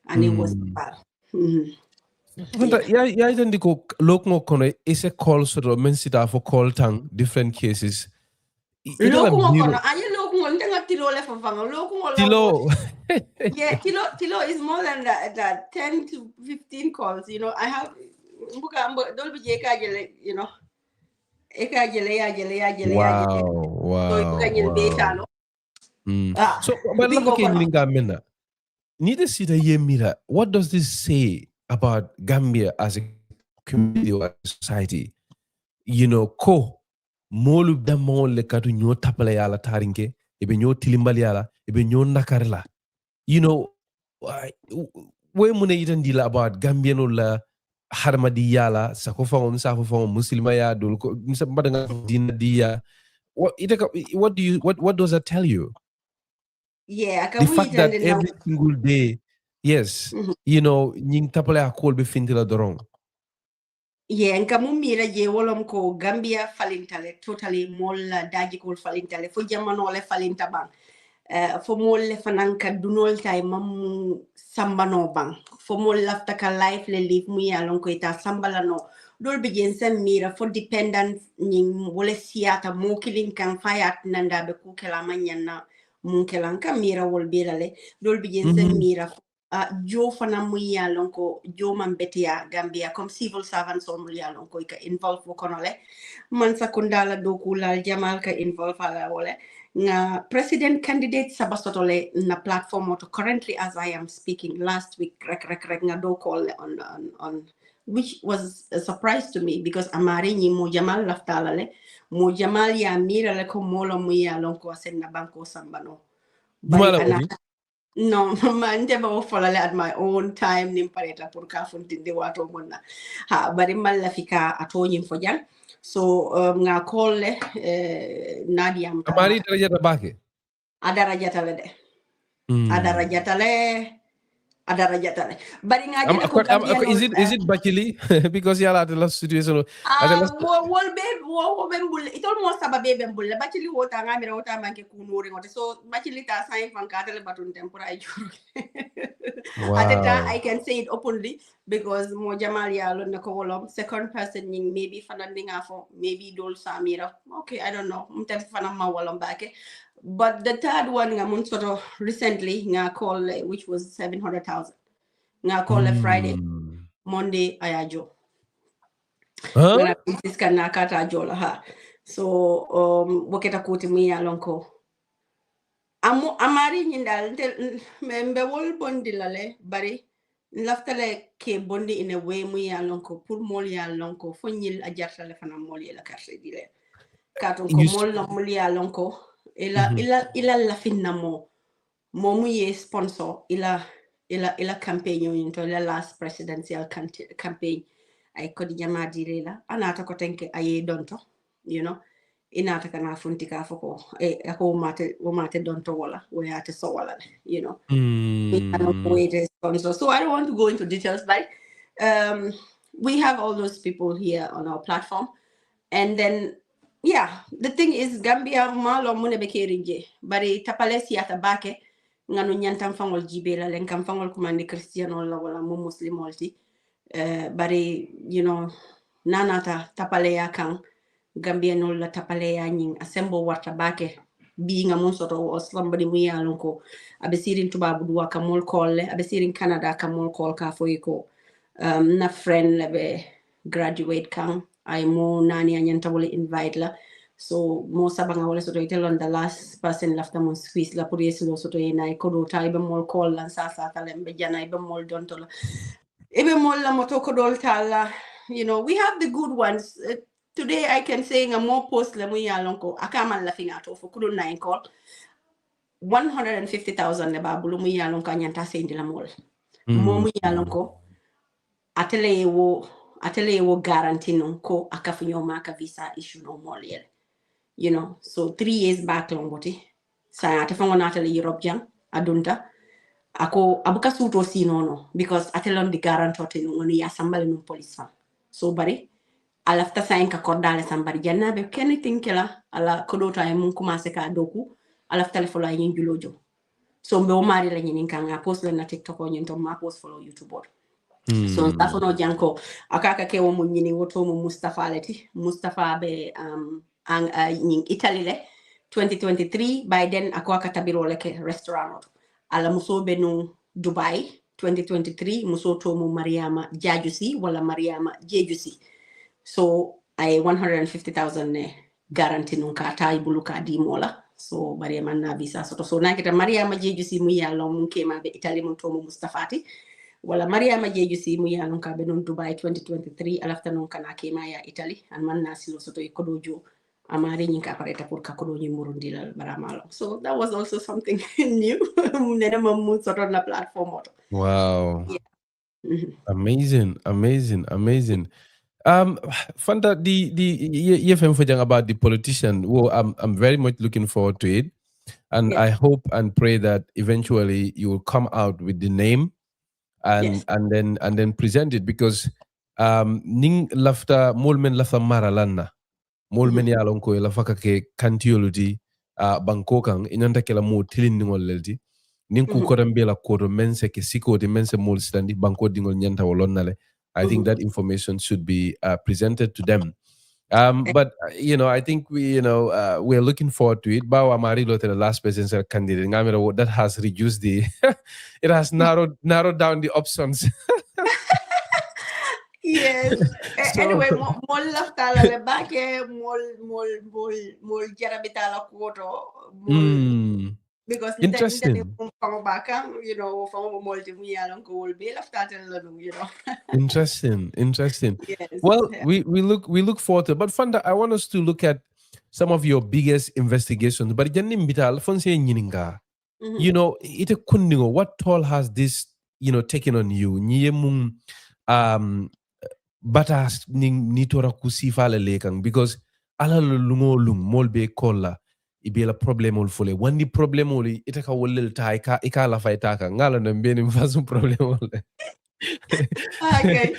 And it was bad. Yeah, then the local kono is a call sort of mensita for call tang different cases. Local kono, are you local? Tilo left of local. Tilo. Yeah, Tilo is more than that 10 to 15 calls. I have don't be Wow. So, but look need to see the Yemira. What does this say about Gambia as a community or society? Ko molu damo le katu nyo tapala yala tarinke, ebe nyo tilimbali yala, ebe nyo nakarla. We mune itan dila about Gambian la harmadi yala, sakofang safofang muslima ya dul ko badanga dinadiya. What does that tell you? Yeah, the fact that every single day, yes, nying tapale akol be fintila dorong. Yeah, nkamu mira je wolom ko Gambia falintale totally molla daji ko falintale fo jamano le falinta bang. Fo molle fananka dunol tay mam sambano bang. Fo mol lafta ka life le live mu ya lon ko ita sambalano. Dol be jensen mira for dependent nying wole siata mo killing kan fayat nanda be ku kala manyana mun kelan ka mira wol birale dol be jensen mira jo fana mu ya lon ko jo man betia Gambia comme civil servants so mu ya lon ko ka involve ko konole man sakundala do kulal jamal ka involve ala wole nga president candidate sabasotole na platform to currently as I am speaking last week rek nga do call on which was a surprise to me because amari ni mo jamal laftalale mo jamal ya mira le ko molo mu ya lon ko sen na banko sambano no man deba folale at my own time nim pareta pour ka fontinde wato monna bari mal la fika atoni fo jang so nga kolle nadiam amari darajata bake adarajata le de adarajata le bari nga jele ko is it bakili because yala the last situation wo ben bulle it almost sababe ben bulle bakili wota ngamira wota manke kunuri ngote so bakili ta sai fankata le batun tempura juru at the time I can say it openly because mo jamal ya lo ne ko wolom second person ning maybe fanandinga fo maybe dol samira okay I don't know mtem fanam ma wolom bake but the third one nga mun soto recently nga call which was 700,000 nga call Friday Monday ayajo ngana piska na kata jola so woketa kuti mi ya lonko amari nyindal membe wol bondi lale bari laftale ke bondi in a way mu ya lonko pour mol ya lonko fo nyil a jartale fana mol ya la carte dile katon ko mol no mol ya lonko ila la finna mo mu ye sponsor ila campaign into the last presidential campaign ay ko di jama direla anata ko tenke aye donto inata kana funtika foko ako mate donto wala wayate so wala we cannot wait sponsor. So I don't want to go into details, but we have all those people here on our platform, and then Yeah, the thing is Gambia malo mune be kerinje bari tapale siata bake nganu nyantam fangol jibe la len kam fangol kumandi cristiano la wala mo muslim olti bari nanata tapale ya kan Gambia no la tapale ya nyin asembo warta bake bi nga mon soto o somebody mu yalon ko abe sirin tubabu duwa kamol kolle abe sirin Canada kamol kol ka foyiko na friend lebe graduate kan ay mo nani anyanta wala invite la so mo sabanga wala soto itelon the last person lafta mon squeeze la pour yeslo soto ina ko do tay be mol call lan sa talembe jana be mol donto la ebe mol la moto ko dol tala we have the good ones. Today I can say nga more post la mu yalon ko akama la finga to fo kudo nine call 150,000 le babulu mu yalon ko nyanta sendi la mol mo mu yalon ko atele wo guarantee non ko akafunyo maka visa issue no more so 3 years back long boti sa ate fango natale Europe jang adunta ako abuka suto si nono because atelon di guarantor te ngoni ya sambale no police fa so bari alafta sain ka kordale sambari janna be anything kala ala kodota e mun commencer ka doku alafta le follow yin julojo so mbe o mari la nyin kan nga post le na TikTok o nyin to ma post follow YouTube so tafono janko akaka ke wo mun nyini woto mu Mustafa leti Mustafa be in Italy le 2023 by then ako katabiro leke restaurant ala muso be no Dubai 2023 muso to mu Mariama Jajusi wala Mariama Jejusi so ay 150,000 ne guarantee nun ka tay buluka di mola so Mariama na visa so nakita Mariama Jejusi mu yalla mun kema be Italy mun to mu Mustafati wala Mariama Jejusi mu yalon ka be non Dubai 2023 alafta non kana kema ya Italy an man nasilo soto e kodojo amari nyin ka pareta pour ka kodo nyi murundi la baramalo so that was also something new nene mamu soto na platform auto. Wow. Yeah. Amazing. Fanta, the EFM about the politician. Well, I'm very much looking forward to it, and Yeah. I hope and pray that eventually you will come out with the name and Yes. and then present it because ning lafta molmen lafta maralanna molmen yalon ko lafaka ke kantioluti banko kan inanta kala mo tilin ngol lelti nin ku koram bela kodo mense ke sikoti mense mol standi banko dingol nyanta wolonnale. I think that information should be presented to them. But I think we're looking forward to it. Bawa Marilo to the last presidential candidate. That has reduced the, it has narrowed down the options. Yes. So, Anyway, mol laftala le bake mol jarabitala koto mol because interesting. Fango baka, fango multi muyalon ko will be laftala Interesting. Yes. Well, we look forward to it. But Fanda, I want us to look at some of your biggest investigations. But janim bital fonse nyininga. Ite kundingo, what toll has this, taken on you? Nye mung batas ni tora kusifa le lekang because ala lungo lung molbe kolla ibela problemol fole wandi problemol ite ka wolel ta ika la fayta ka ngala na mbeni mfasum problemol. Okay.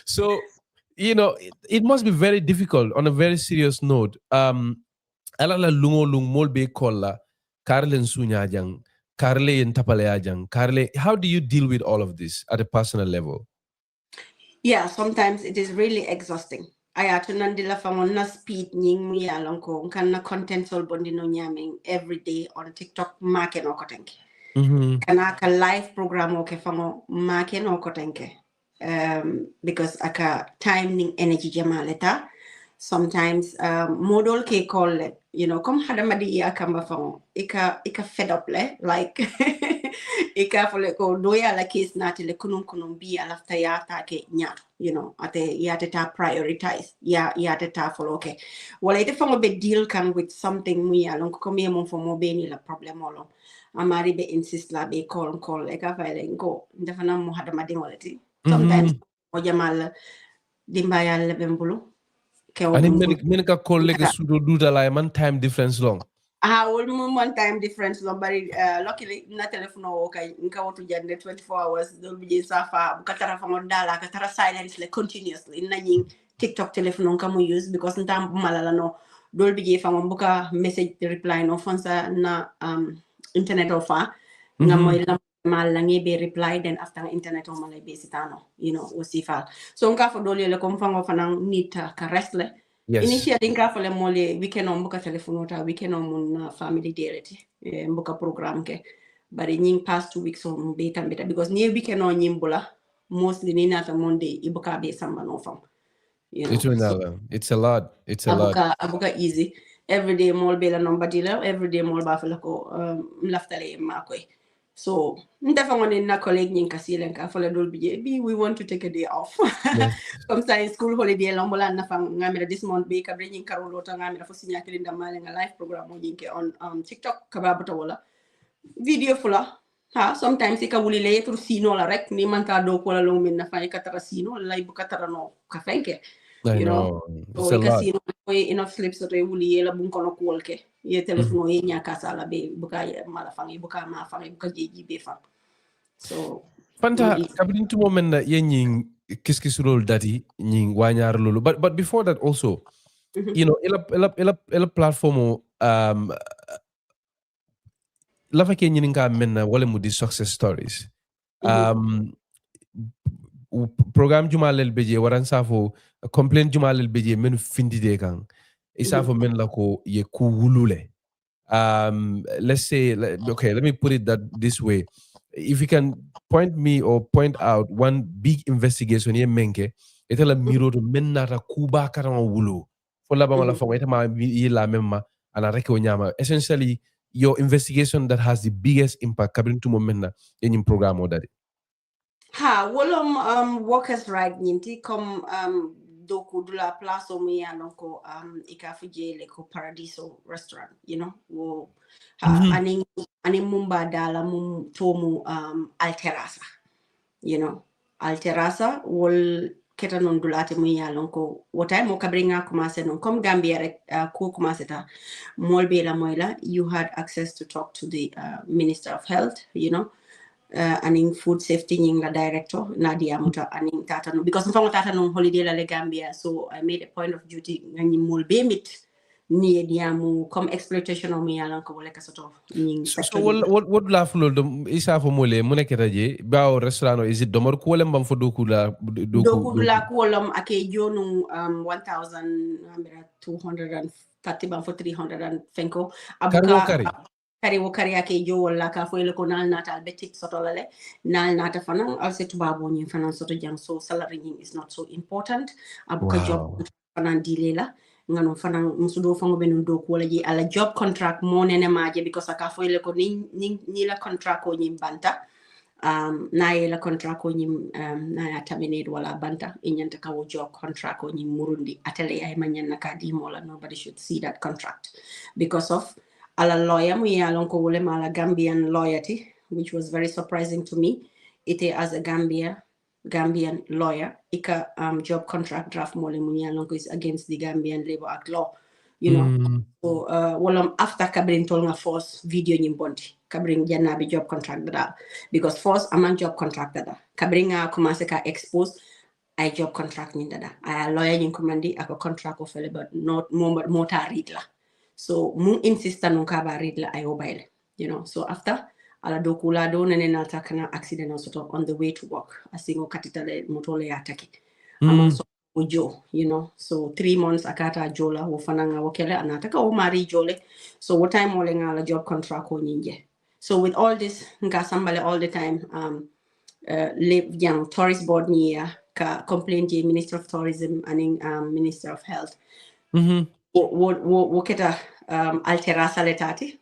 So, it must be very difficult on a very serious note. Ala la lungo lung molbe kolla karlen sunya jang karle yen tapale ajang karle. How do you deal with all of this at a personal level? Yeah, sometimes it is really exhausting. Aya tunandila fangon na speed nying mu ya lonko kan na content sol bondi no nyaming every day on TikTok make no kotenke. Kana ka live program o ke fango make no kotenke. Because aka time ning energy jamaleta. Sometimes model ke call come hadamadi ya kamba fango ika fed up le like ika fole ko doya la case nati le kunum bi alafta ya ta ke nya ate ya ta prioritize ya ta follow okay wala ite fango be deal kan with something mu ya lon ko me mon fo mo be ni la problem olo amari be insist la be call eka file ngo ndefana mo hadamadi ngolati sometimes o jamal dimbaya le bembulu Ani men ka colleague sudo duda la man time difference long. One time difference long, but luckily na telephone okay nka watu jande 24 hours do bije safa bukatara famondala katara silence like continuously na yin TikTok telephone kamu use because nta malala no dol bije fa buka message reply no fonsa na internet ofa nga moy la malangi be reply then after internet o malay be sitano usifal so nka fo dole le kom fango fanang nita ka restle initially nka fo le mole weekend on buka telephone ota weekend on mun family dereti buka program ke bari nying past 2 weeks on be tambita because near weekend on nyimbula mostly ni nata Monday ibuka be samba no fam it's a lot abuka easy everyday mol be la number dila everyday mol ba fala ko laftale makoy so ndafa ngone na collègue nyin kasilen ka fala dol bije bi we want to take a day off comme ça school holiday la mbola na fang ngamira this month be ka bring karolo ta ngamira fo signa kilinda male nga live program mo jinke on TikTok ka babata wala video fula sometimes ika wuli le yetur sino la rek ni man ka do ko la lo min na fa ka tara sino la ibu ka tara no ka fenke I know. So sino enough slips that wuli la bun kono ko ke ye telefono ye nya ka sala be buka mala fangi buka ma fangi buka jeji be fa so Fanta kabin to moment na yen kiskisurol dati nying wanyar lulu but before that also ela platform la fa ke nyinin ka menna wala mu di success stories programme jumalel beje waran safo complaint jumalel beje men findide kan isafo men la ko ye ku wulule let's say okay, let me put it this way. If you can point me or point out one big investigation ye menke etela miro to menata kuba karama wulu fo la bama la fo etama yi la memma ana reke nyama essentially your investigation that has the biggest impact kabrin to momenna in program odari wolom workers right nyinti comme doku dula place o mi anoko ikafuje le ko paradiso restaurant wo aning mumba dala mum tomu alterasa alterasa wol keta non dulate mi alonko wotay mo kabringa commencé non comme Gambia rek ko commencé ta molbe la moyla you had access to talk to the Minister of Health aning food safety nying la director Nadia Muta aning tata no because mfango tata no holiday la le Gambia so I made a point of duty ngani molbe mit ni diamu comme exploitation o mi yalan ko wala kasoto nying so what la fulo dum isa fo mole muneketa je bawo restaurant is it domor ko lem bam fo doku la ko lom ake jonu 1230 bam fo 300 and fenko abuka kari wo kari ake jo wala ka fo ele ko nal nata betik soto lale nal nata fanan also tubabo nyi fanan soto jang so salary is not so important abuka job fanan dilela ngano fanan musudo fango benun do ko laji ala job contract mo nene maje because aka fo ele ko ni la contract ko nyi banta na la contract ko nyi na terminate wala banta inyanta ka wo job contract ko nyi murundi atele ay manyan naka di mola nobody should see that contract because of ala lawyer mu yalon ko wole mala Gambian loyalty which was very surprising to me ite as a Gambian lawyer ika job contract draft mole mu yalon ko is against the Gambian Labor Act law so wolom after kabrin tol nga force video nyimbondi kabrin jannabi job contract da because force among job contract da kabrin nga commencer ka expose ay job contract ni da ay lawyer nyin komandi ako contract of but not more read la so mun insista non ka ba read la ayo bayle so after ala dokula do nene na takana accident also on the way to work asingo katitale motole ataki among so ujo so 3 months akata jola wo fananga wokele anataka o mari jole so what time ole ngala job contract ko nyinje so with all this nga sambale all the time live young tourist board ni ka complain je Minister of Tourism and Minister of Health wo keta alterasa letati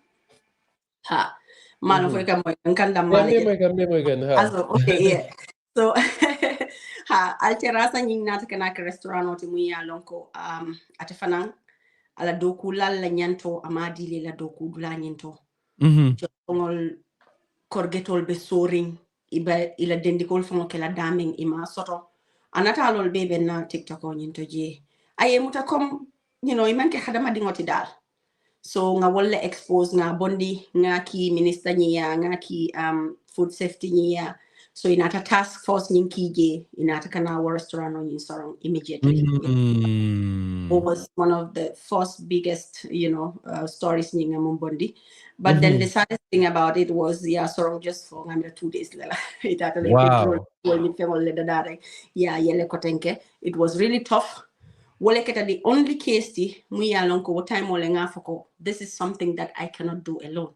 malo fue como encanta okay yeah so alterasa nying nata kana ka restaurant oti mu ya lonko atefana ala doku la nyanto amadi la doku dula nyanto jongol korgetol be soring iba ila dendikol fongo kala daming ima soto anata lol bebe na TikTok o nyinto je aye muta kom imanke khadama dingoti dal so nga wala expose nga bondi nga ki minister niya nga ki food safety niya So in a task force ning kije in a kana restaurant on in sorong immediately. It was one of the first biggest, stories ning Mumbondi. But then the saddest thing about it was sorong just for 2 days later. It actually it was really tough. The only case this is something that I cannot do alone.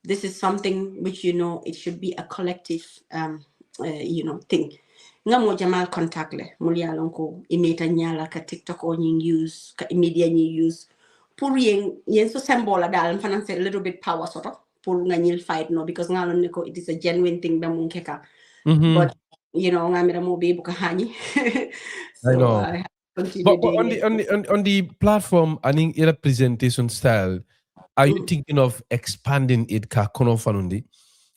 This is something which it should be a collective thing. Nga mo jamal contact le mulia lonko imeta nyala ka TikTok o nying use ka media nying use pour yen so sembola dal fanan a little bit power sort of pour nga nyil fight no because nga lon ko it is a genuine thing ba mun keka but nga mira mo be buka hani so I know. I continue But doing on the platform, I think a presentation style, are you thinking of expanding it ka kono fanundi?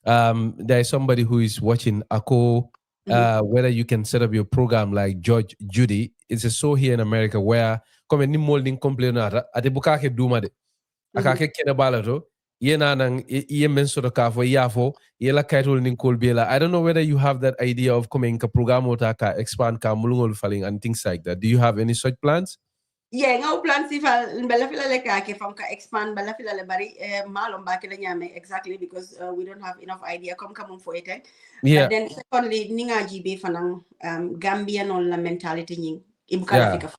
There is somebody who is watching Ako, whether you can set up your program like George Judy. It's a show here in America where come ni molding complain ate bukake duma de akake kene balato yena nang ye men sort ka fo yafo yela kaitol ning kolbela. I don't know whether you have that idea of coming ka program ota ka expand ka mulungol falling and things like that. Do you have any such plans? Yeah, ngau plan si fal bala fila le ka ke fam ka expand bala fila le bari malom ba ke la nyame exactly because we don't have enough idea come for it. Yeah. But then secondly ninga jibe fanang Gambian on la mentality nying ibukala fika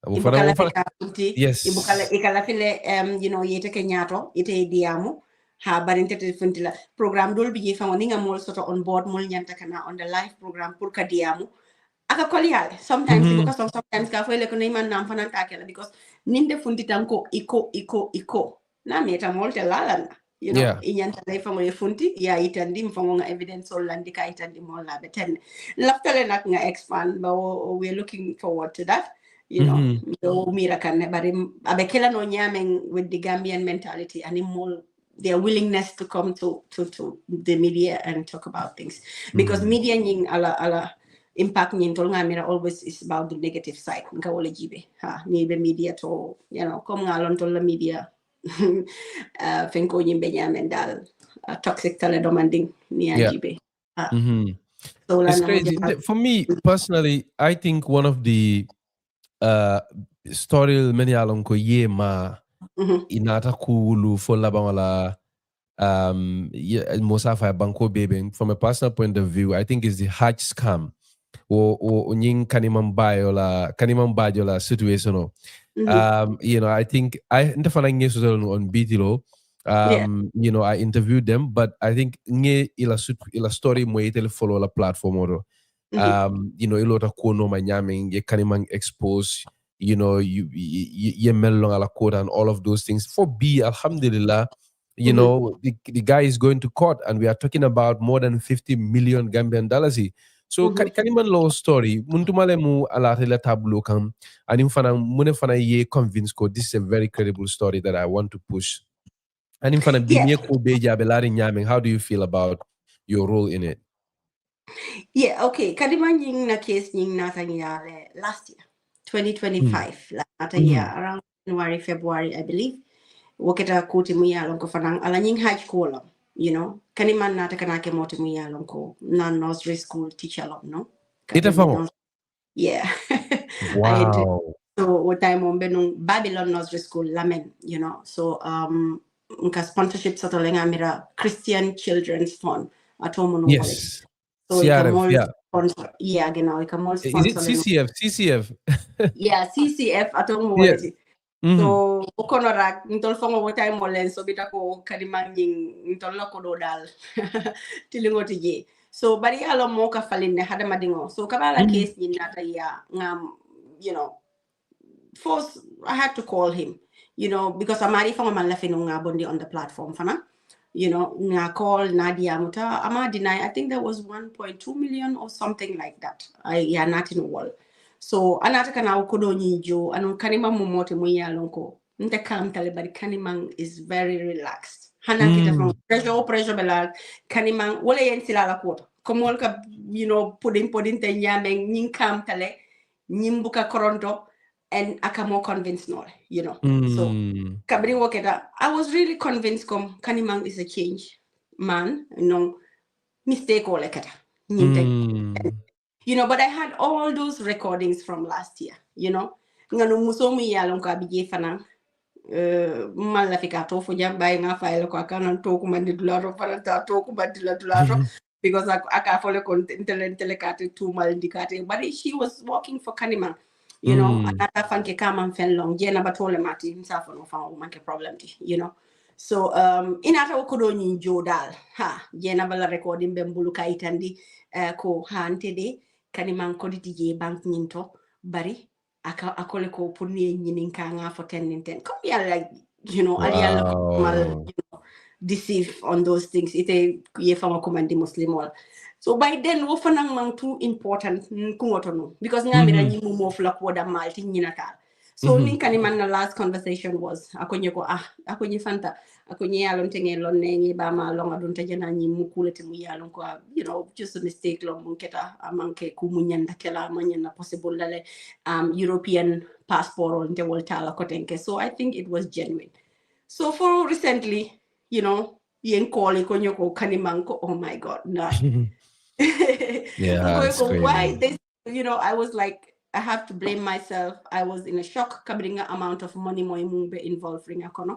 ibukala fika kunti yes ibukala ikala file yete ke nyato ite diamu ha barinte te funtila program dol bi fa ninga mol soto on board mol nyanta kana on the live program pour ka diamu aka koliale sometimes because sometimes ka fele ko neyman nam fanan takela because ninde fundi tanko iko na meta molte lalanda inyanta lay fango e funti ya itandi mfango nga evidence sol landi ka itandi mo la beten laftale nak nga expand but we're looking forward to that mira kan bari abekela no nyamen with the Gambian mentality and more their willingness to come to the media and talk about things because media nying ala impact nyintol ngamira always is about the negative side nga wala jibe ni be media to comme ngalon to la media fenko nyimbe nyamen dal toxic tele demanding ni jibe so it's crazy for me personally. I think one of the story many along ko yema inata kulu for labamala Mosafa Banco Baby. From a personal point of view, I think it's the Hajj scam or nying kanimam bayola situation. I think I on Bitilo. I interviewed them, but I think ila story mo follow la platform oro. Ilota kono manyaming ye kanimang expose. You mellong ala quote and all of those things. For B, alhamdulillah. The guy is going to court, and we are talking about more than 50 million Gambian dalasi. So kaniman law story muntumale mu ala tele tableau kam anim fana mune fana ye convince ko this is a very credible story that I want to push. Anim fana binye ko beja belari nyaming. How do you feel about your role in it? Yeah, okay. Kadiman ying na case ying natanyale last year, 2025, around January, February, I believe. Waketa kuti muya lonko fanang ala nying high school, kaniman nata kanake moto muya lonko non-nursery school teacher no. Yeah. Wow. So what time on benung Babylon Nursery School Lamen, So nka sponsorship sort of mira Christian Children's Fund at home. Yes. So CRF, sponsor. Yeah, genau. I can more Is sponsor. it CCF? Yeah, CCF at home. So okonorak ntol fongo what time molen so bitako kalimanging ntol lako dal tilingoti je. So bari alo moka falinde hada madingo. So kabala case ni nata ya first I had to call him, because amari fongo man lafino nga bondi on the platform fana. Nga call Nadia Muta ama deny. I think there was 1.2 million or something like that. Not in the world. So anata kana ukodo nyijo anu kanima mumote mwenye alonko nte kamtale bari kanimang is very relaxed. Hana kita from pressure bela kanimang wala yen sila la kuota. Komol ka pudin te nyameng nying kamtale nyimbuka koronto and akamo convinced no, So kabri woketa I was really convinced kanimang is a change man, mistake ole kata. You know, but I had all those recordings from last year, you know. Ngano musomu yalon ko abije fanan man la fika to fo jam bay nga faylo ko kanan to ko mandi dollar fana ta to ko mandi la dollar because aka fole kon telekate to mal indicate, but she was working for Kanima, you know, anata fanke kama fen long jena batole mati msafo no fa o manke problem ti, you know. So inata okodo nyi jodal ha jena bala recording be mbulu kaitandi ko hantede Kanima koditi je bank nyinto bari akole ko pour ni ñinin ka nga for 10 comme yalla, you know, ali yalla mal, you know, deceive on those things ite ye fama commandi muslim wala. So by then wo fanang mang too important ku ngotono because ngamira ñi mo fla ko da mal ti ñina tal. So nin Kanima na last conversation was akonye ko akonye Fanta akonye yalon tenge lon ne ba ma longa don tajana ñi mu kulete mu yalon ko, you know, just a mistake lo mun keta amanke ku mu ñanda kala ma ñanda possible lale European passport or nte woltala kotenke. So I think it was genuine. So for recently, you know, yen call konyo ko Kanima ko, oh my god, nah. Yeah, it's crazy. Why this, you know, I was like, I have to blame myself. I was in a shock covering the amount of money mo imumbe involved in akono.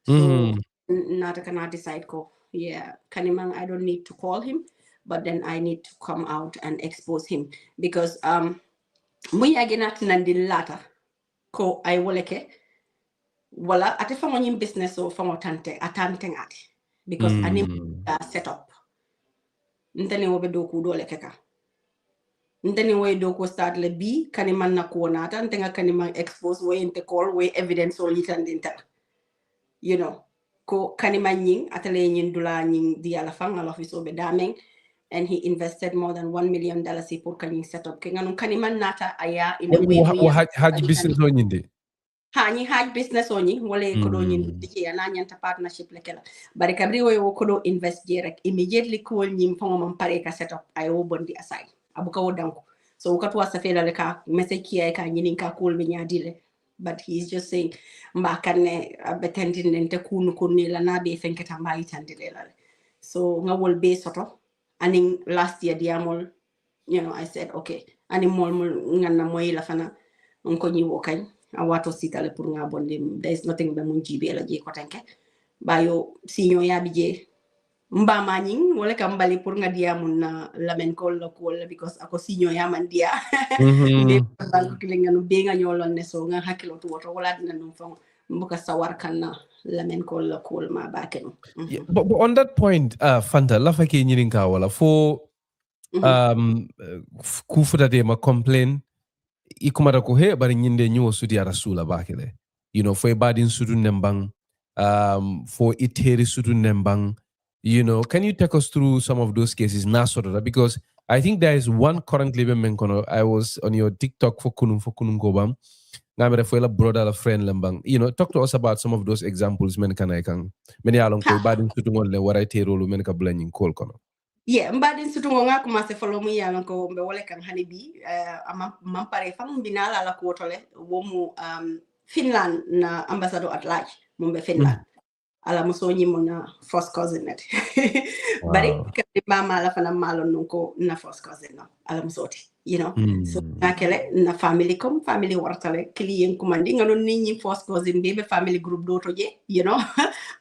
So not cannot decide ko. Yeah, Kanima, I don't need to call him, but then I need to come out and expose him because muy agenat nandi lata ko ay woleke wala ate fango nyim business o fango tante atante ngati because anim set up ntene wobe doku dole keka ntene way doku start le bi Kanima na ko nata ntenga Kanima expose way inte call way evidence o litandinta, you know, ko Kanima nying atale nyin dula nying di ala fanga office obe dameng, and he invested more than $1 million for Kanyi set up kenganun Kanima nata aya in a way Hajj business o nyinde hani Hajj business oni wole kodo nyin dike ya nyanta partnership lekela bari kabri wo kodo invest direct immediately ko nyim fongo man pare ka set up ay wo bondi aside abuka wo danko so wakati wa safela le ka message ki ka nyinin ka kol be nyadile, but he's just saying mbakane betendin nte kunu kunni la nabe fenketa mbayi tandile la. So ngawol be soto aning last year diamol, you know, I said okay ani mol nganna moy la fana onko nyi wo kany awato sitale pour nga bonde, there is nothing be mun jibe la je ko tanke bayo sinyo ya bije mba maning wala kambali pour nga diamun na lamen ko la ko because ako sinyo ya man dia be banko kilinga no be nga nyolon ne so nga hakilo to woto wala dina dum fon mbuka sawar kan lamen ko la ko ma bakeno. But on that point Fanta la fa ke nyirin ka wala fo ku futa de ma complain ikumata ko he bari nyinde nyo sudi ara sula bakele, you know, fo badin sudu nembang for iteri sudu nembang, you know. Can you take us through some of those cases na sort of, because I think there is one currently menkono. I was on your TikTok for kunum gobam ngamere fo la brother la friend lembang, you know. Talk to us about some of those examples men kan ay kan men yalon ko badin sudu ngol le waray terolu men ka blanyin kol kono. Yeah, mbadin sutu nga commencé follow mu yalan ko mbe wole kan hani bi mam pare fam binala la ko tole wo mu Finland na ambassador at large mu be Finland ala muso nyi mo na first cousin net bari kadi mama la fana malon ko na first cousin no ala musoti, you know. So nakele na family kom family wartale client commanding non ni first cousin be family group do to je, you know.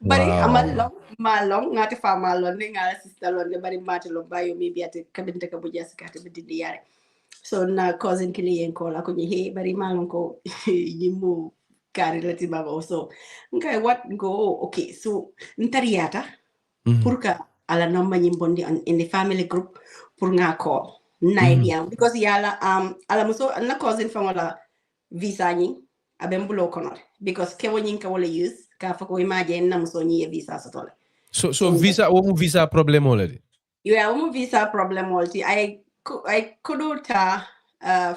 Bari amal malong ngati fa malon ni ngala sister lon bari matelo bayo mi biate kabinte ka bujas ka te biddi yare. So na cousin client ko la ko ni he bari malon ko yimu kari lati baba also okay what go okay so ntariata purka ala namba nyimbondi in the family group pour nga ko idea because yala ala muso na cousin fangola visa nyi abembulo kono because kewo nyin ka wala use ka fa ko imagine na muso nyi visa sotole so visa wo visa problem already. Yeah, visa problem already. I could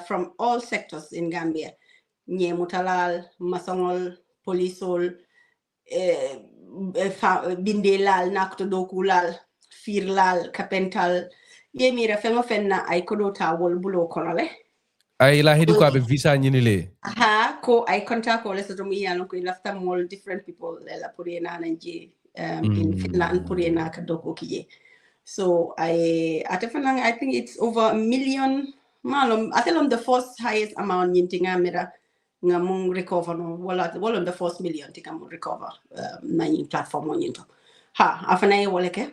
from all sectors in Gambia. Nye mutalal, masongol, polisol, bindelal, naktodokulal, firlal, kapental. Ye mira fengo fenna ay kodota wol bulo konole. Ay la hedi ko abe visa nyinile. Aha, ko ay konta ko leso to mi yalo ko lafta mol different people la purena nanje in Finland purena kadoko kiye. So I think it's over $1 million. Malum, I tell them the first highest amount nyintinga mira nga mung recover no wala the first million tika mung recover na yin platform mo nyinto. Ha afana ye wole ke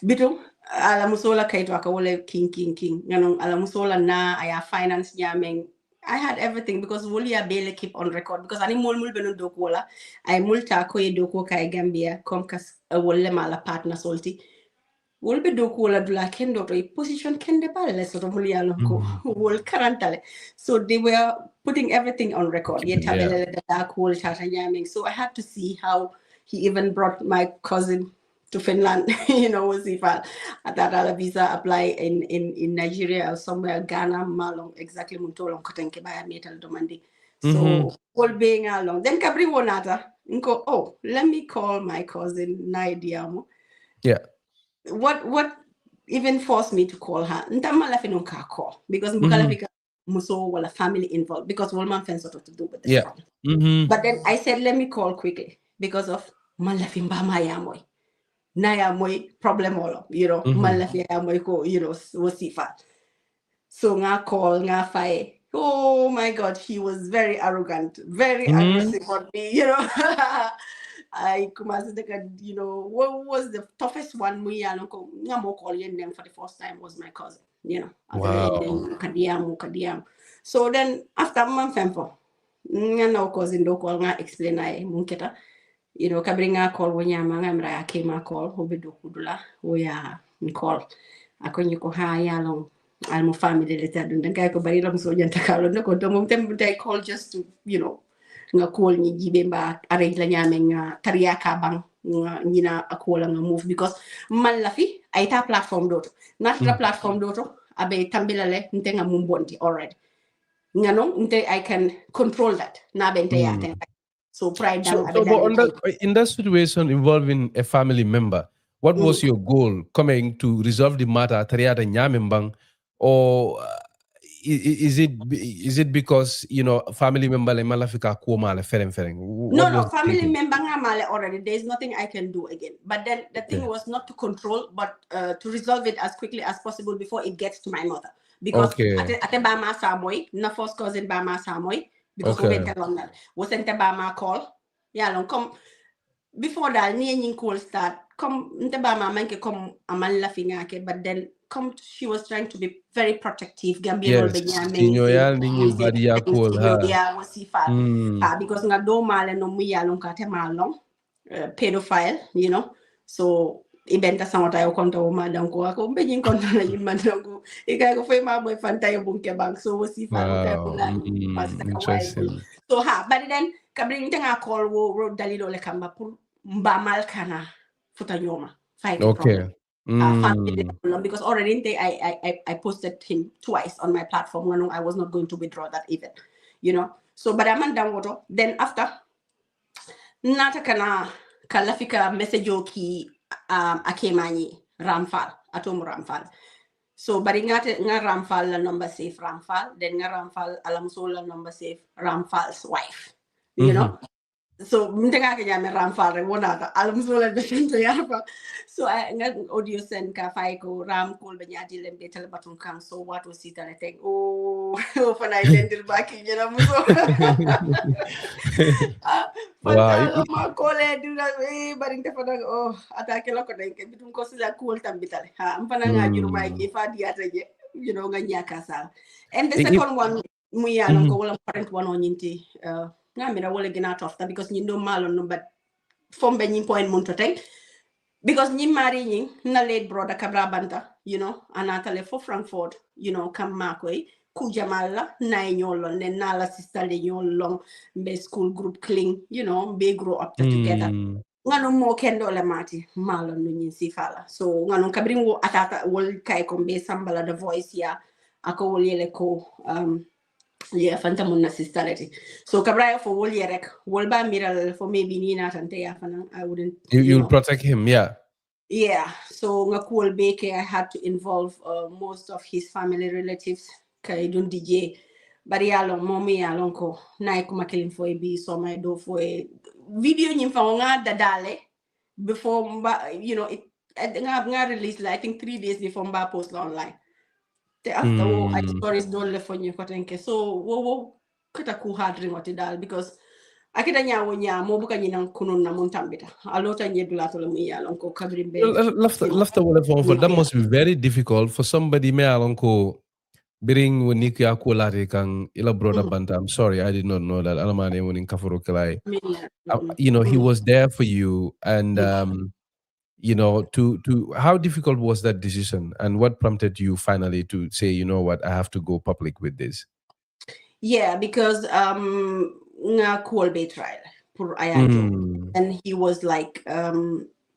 bitu ala musola kaito aka wole king nganong ala musola na aya finance nyameng. I had everything because woli ya bele keep on record because ani mul benu doku wala ay multa ko ye doku kay Gambia kom kas wolle mala partner solti wol be doku wala dula kendo to position kende pale so to muli yalon ko wol karantale so they were putting everything on record ye tabele the dark whole tata nyaming so I had to see how he even brought my cousin to Finland, was if I that a visa apply in Nigeria or somewhere, Ghana, Malong, exactly Muntolong, Kotenke by a metal domandi. So all being along. Then Kabri Wonata, oh, let me call my cousin Naidiamo. Yeah. What even forced me to call her? Ntamalafinong ka call because Mukalafika Muso wala family involved because Wolman fence sort of to do with this problem. But then I said, let me call quickly because of Malafimba Mayamoy. Naya moy problem all malafi moy ko wasifa so nga call nga fire. Oh my god, he was very arrogant, very aggressive on me, I what was the toughest one we nga mo call them for the first time was my cousin, Kadiam. So then after month fempo nga no cousin do call nga explain ay munketa kabringa call wonyama ngamra akema call hobedo kudula oya call akonyi ko ha yalong almo family leta dun dangay ko bari lam so janta kalo ne ko do mom tem tay call just to nga call ni jibe mba arrange la nyame nga tariya ka bang nga nyina akola nga move because man la fi ay ta platform doto not the platform doto abe tambilale nte nga mumbonti already nga no nte I can control that na bente yate. So pride in that situation involving a family member, what was your goal coming to resolve the matter Tariata Nyamembang, or is it because family member le malafika kuoma le fereng? No, family member ngamale already. There's nothing I can do again. But then the thing was not to control, but to resolve it as quickly as possible before it gets to my mother. Because ate bama samoy, na first cousin bama samoy. Because we went along that. Wasn't Bama call? Yeah, long come before that, ni call start. Come Bama manke come aman laughing ake, but then come she was trying to be very protective. Gambia will be because nga do male no muya long kate malong pedophile, so ibenta samota yo konto madam ko ako beñin konto na yimman ko ikay ko fay ma boy fanta yo bunke bank so wasi fa ko so but then kabring nga call wo dalilo le kamba pour mbamal kana futa nyoma fight problem because already I posted him twice on my platform when I was not going to withdraw that even so but I'm down water then after nata kana kalafika message ki akemani Ramfal atom Ramfal so bari nga Ramfal la number safe Ramfal then nga Ramfal alamso la number safe Ramfal's wife so mtenga kanya me Ramfal re wonata alamso la besento yarfa so nga audio send ka fay ko Ram kol banyadi lembe tele batun kan so what was it I think fana dendir baki nyana muso ma kole dula baring te fana atake lako denke bitum ko sila cool tambitale ampana nga juruma gi fa diata je nga nyaka sal and the second one muya ko wala parent one on yinti ngamira wala gina tofta because nyindo malo no but fombe nyi point mun to tek because nyi mari nyi na late brother kabra banta anatale for Frankfurt kam makoy ku jamala na nyolon ne na la sister le nyolon be school group clean be grow up together ngano mo kendo le mati malo no nyi sifala so ngano kabrin wo atata wol kay ko be sambala the voice ya ako wol yele ko Fanta munna sisterity so kabra for wol yerek wol ba miral for maybe ni na tante ya fana I wouldn't you'll protect him yeah so nga cool beke I had to involve most of his family relatives kay dun DJ bari yalon momi yalon ko nay ko makilin fo bi so may do fo video nyim fa nga dadale before nga release I think 3 days before mba post online. The after I stories don't left on you kotenke. So wo kata ku hard ring dal because akita nyawo mo buka nyina kunun na muntambita. Alota nyedula to le muya lonko kabrimbe. Lafta wala phone that must be very difficult for somebody me alonko Biring woni ya ko lari kang ila brother banta. I'm sorry, I did not know that. Alamane woni kafuro kalai. You know, he was there for you, and you know, to how difficult was that decision, and what prompted you finally to say, you know what, I have to go public with this? Yeah, because nga call bay trial for Ayajo, and he was like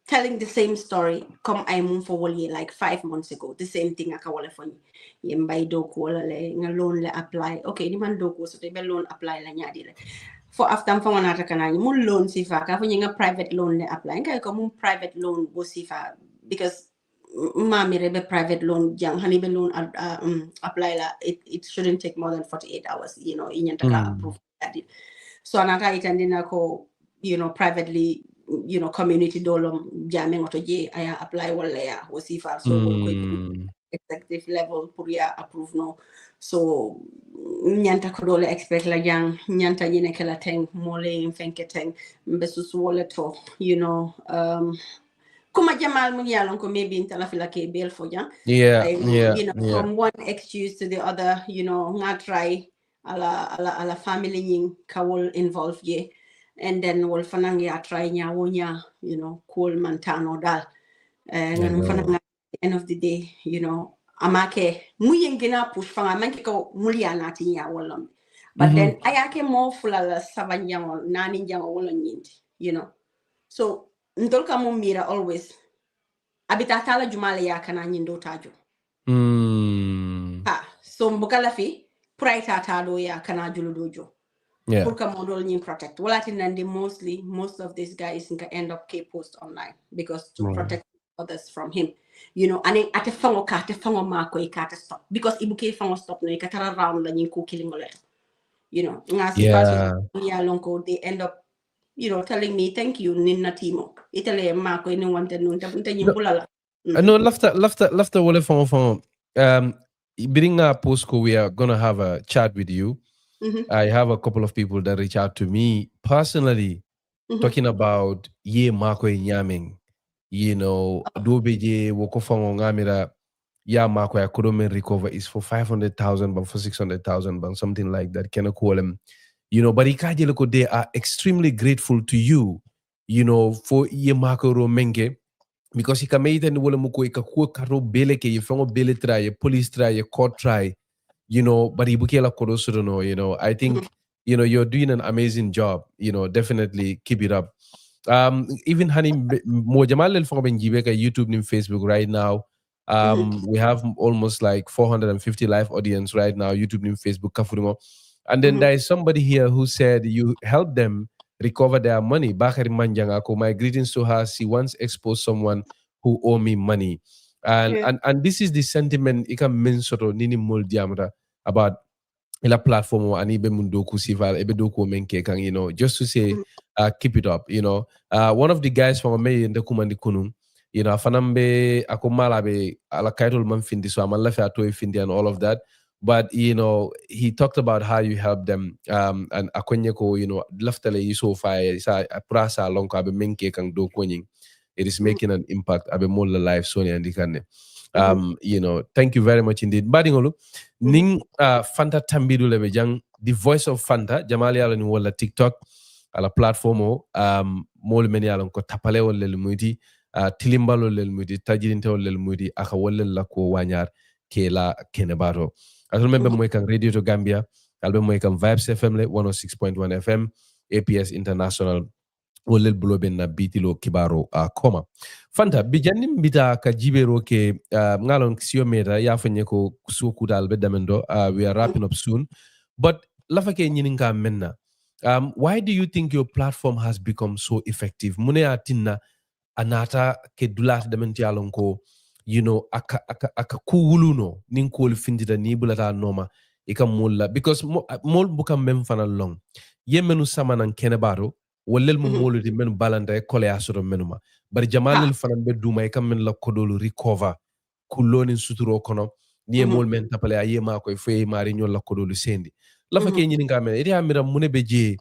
telling the same story. Come I move for like 5 months ago. The same thing akawala for yembay do ko le nga loan le apply. Okay, ni man do ko so be loan apply la nyadi le. For after fa wanata kana mu loan sifa ka fa nga private loan le apply. Nga ko mu private loan bo sifa because mami rebe private loan jang hani be loan apply la it shouldn't take more than 48 hours, you know, inyantaka approve that. So anata itandina ko, you know, privately, you know, community dolom jamming oto je aya apply wala ya wasifa so wala ko executive level pour ya approve no. So nyanta ko dole expect la jang nyanta nyine kala teng mole fenke teng mbesus wala to, you know, kuma jamal mun yalon ko maybe intala fila ke bel fo jang you know, from one excuse to the other, you know, nga try ala family nying kawol involved ye, and then wol fanang ya try nya wonya, you know, cool mantano dal ngan fanang at the end of the day, you know, amake muyen gina push fanga manke ko mulia nati nya wolom, but then ayake mo fulala savanyang nani jang wolon nyindi, you know. So ndolka mo mira always abitatala jumale ya kana nyindo tajo so mbukala fi praita tado ya kana juludojo purka model nyin protect walati nandi most of these guys end up ke post online because to protect others from him, you know, and ate fango mako e kata stop because ibuke fango stop no e kata round la nyin ko killing ole, you know, ngasi ya lonko they end up, you know, telling me thank you ninna timo itale mako ni wante nun tabunta nyimbulala. No, lafta wale fong biring na postco, we are gonna have a chat with you. I have a couple of people that reach out to me personally talking about ye mako nyaming, you know, dobeje woko fongo ngamira ya mako ya kudomen recover is for 500,000 but for 600,000 but something like that. Can I call them, you know, but they are extremely grateful to you, you know, for ye mako romenge. Because he can make it wala muko ikakuwa karo bele ke yifango bele try, police try, court try, you know, but ibukela korosuro no, you know. I think you know you're doing an amazing job, you know, definitely keep it up. Even hani mo jamal el fongo benjibe ka YouTube nim Facebook right now. We have almost like 450 live audience right now, YouTube nim Facebook kafurimo. And then there is somebody here who said you help them recover their money. Bakari Manjangako, my greetings to her. She once exposed someone who owe me money. And this is the sentiment ika mensoro nini mol diamra about ila platform ani be mundoku sival ebe doku menke kan, you know, just to say keep it up, you know. One of the guys from me in the kumandi kunum, you know, fanambe akomala be ala kaitol man findi so amal lafi ato findi and all of that. But you know, he talked about how you help them, and akonyeko, you know, laftale iso fa sa prasa lonko abe menke kang do konying. It is making an impact abe mola life Sonia and dikane. You know, thank you very much indeed. Badingolu, ning Fanta tambidu lebe jang the Voice of Fanta jamali ala ni wala TikTok ala platformo mol meni ala ko tapale wala le muti tilimbalo le muti tajirinte wala le muti aka wala la ko wanyar ke la kenebaro. As remember moy kan Radio to Gambia, albe moy kan Vibes FM le 106.1 FM, APS International wolel buloben na Bitilo kibaro koma. Fanta bijani mbita ka jibero ke ngalon ksio meta ya fanye ko suku dal be damendo. We are wrapping up soon, but lafa ke nyininga menna. Why do you think your platform has become so effective? Mune atinna anata ke dulat dementi alon ko, you know, aka kuwuluno nin ko findida ni bulata noma ika mulla because mol buka mem fana long yemenu samanan kenebaro wallel mo moludi men balanda e kole asoro menuma bari jamalil fanan be duma kam men la kodolu recover kullonin suturo kono ni mol men tapale ayema koy fey mari ñol la kodolu sendi la fa ke ñini ngamen edi amira mune be je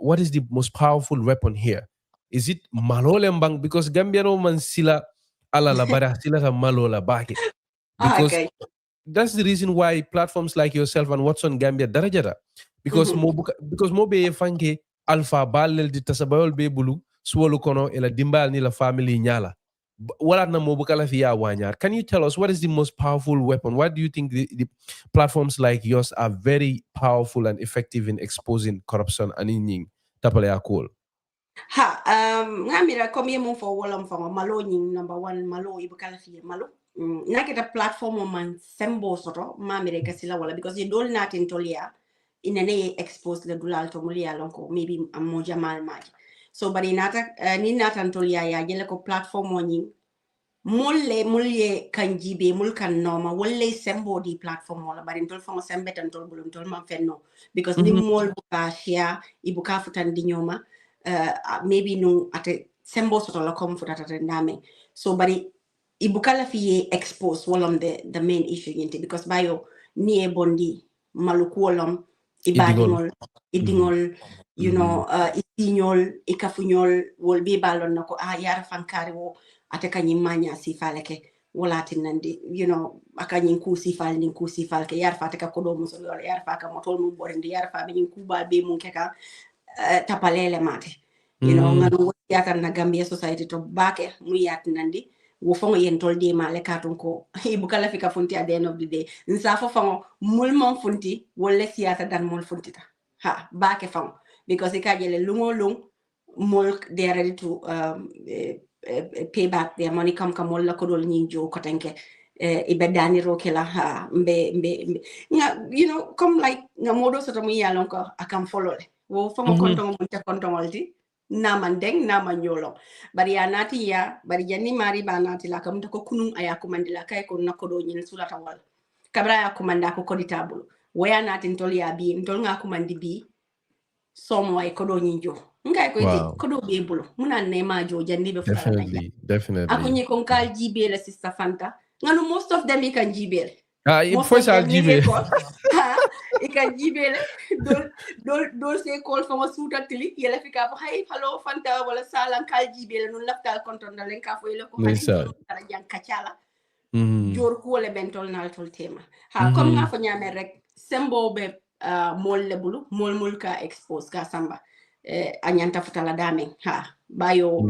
what is the most powerful weapon here? Is it malole mbang? Because Gambia no man sila ala la bara sila ta malola bake. Because that's the reason why platforms like yourself and Watson Gambia darajada. Because mo be fanke alpha balel di tasabayol be bulu swolu kono ela dimbal ni la family nyala. Wala na mo bukala fiya wanyar. Can you tell us what is the most powerful weapon? Why do you think the platforms like yours are very powerful and effective in exposing corruption and in tapale akol? Ngamira komi mo for wolam for malo nying number 1 malo ibukala fiya malo. Nakita platform man sembo soto mamire kasila wala because you don't not in tolia in any expose the dulal to mulia lonko maybe amoja mal maj. So bari nata ni nata tolia ya jele ko platform woni mulle mulye kanjibe mul kan noma wolle sembo di platform wala bari tol famo sembe tan tol bulum tol man fenno because ni mol buka share ibuka futan di nyoma maybe no ate sembo soto la kom futata ndame so bari ibukala fiye expose wolom the main issue yente because bayo ni e bondi maluku wolom ibadingol idingol you know isinyol ikafunyol wol be balon nako yara fankari wo ateka nyimanya sifaleke wala tinandi you know akanyin ku sifal nin ku sifal ke yar fateka kodo muso wala yar fa ka motol mu borende yar fa be nyin ku bal be mun keka tapalele mate you know ngano yakan na Gambia society to bake mu yatinandi wo fongo yen tol de ma le katon ko ibukala fika funti at the end of the day nsa fo fongo mul mon funti wolle siyasa dan mul funti ta bake fongo because it kajele lungo lung mul they are ready to pay back their money kam kamol la kodol nyinjo kotenke ibedani rokela mbe nga you know come like nga modo soto mu yalon ko akam follow le wo fongo kontongo mo te kontongolti namandeng namanyolo bari anati ya bari janni mari banati la kam ko kunun aya kumandila kay ko nakodo nyin sulata wal kabra ya kumanda ko kodi tabulu waya nati ntol ya bi ntol nga kumandi bi somo ay kodo nyinjo ngay ko di kodo be bulu muna nema jo janni be fulala definitely akunyi kon kal jibe la sister Fanta ngano most of them can jibel first I'll jibe ikan jibel dol se call from suta tili yela fika fa hay hello Fanta wala salan kal jibel nun laftal konton dalen ka fo yela ko hay dara jang kacala jor ko le bentol nal tol tema comme nga fa ñame rek sembo be mol le bulu mol ka expose ka samba anyanta futala dame bayo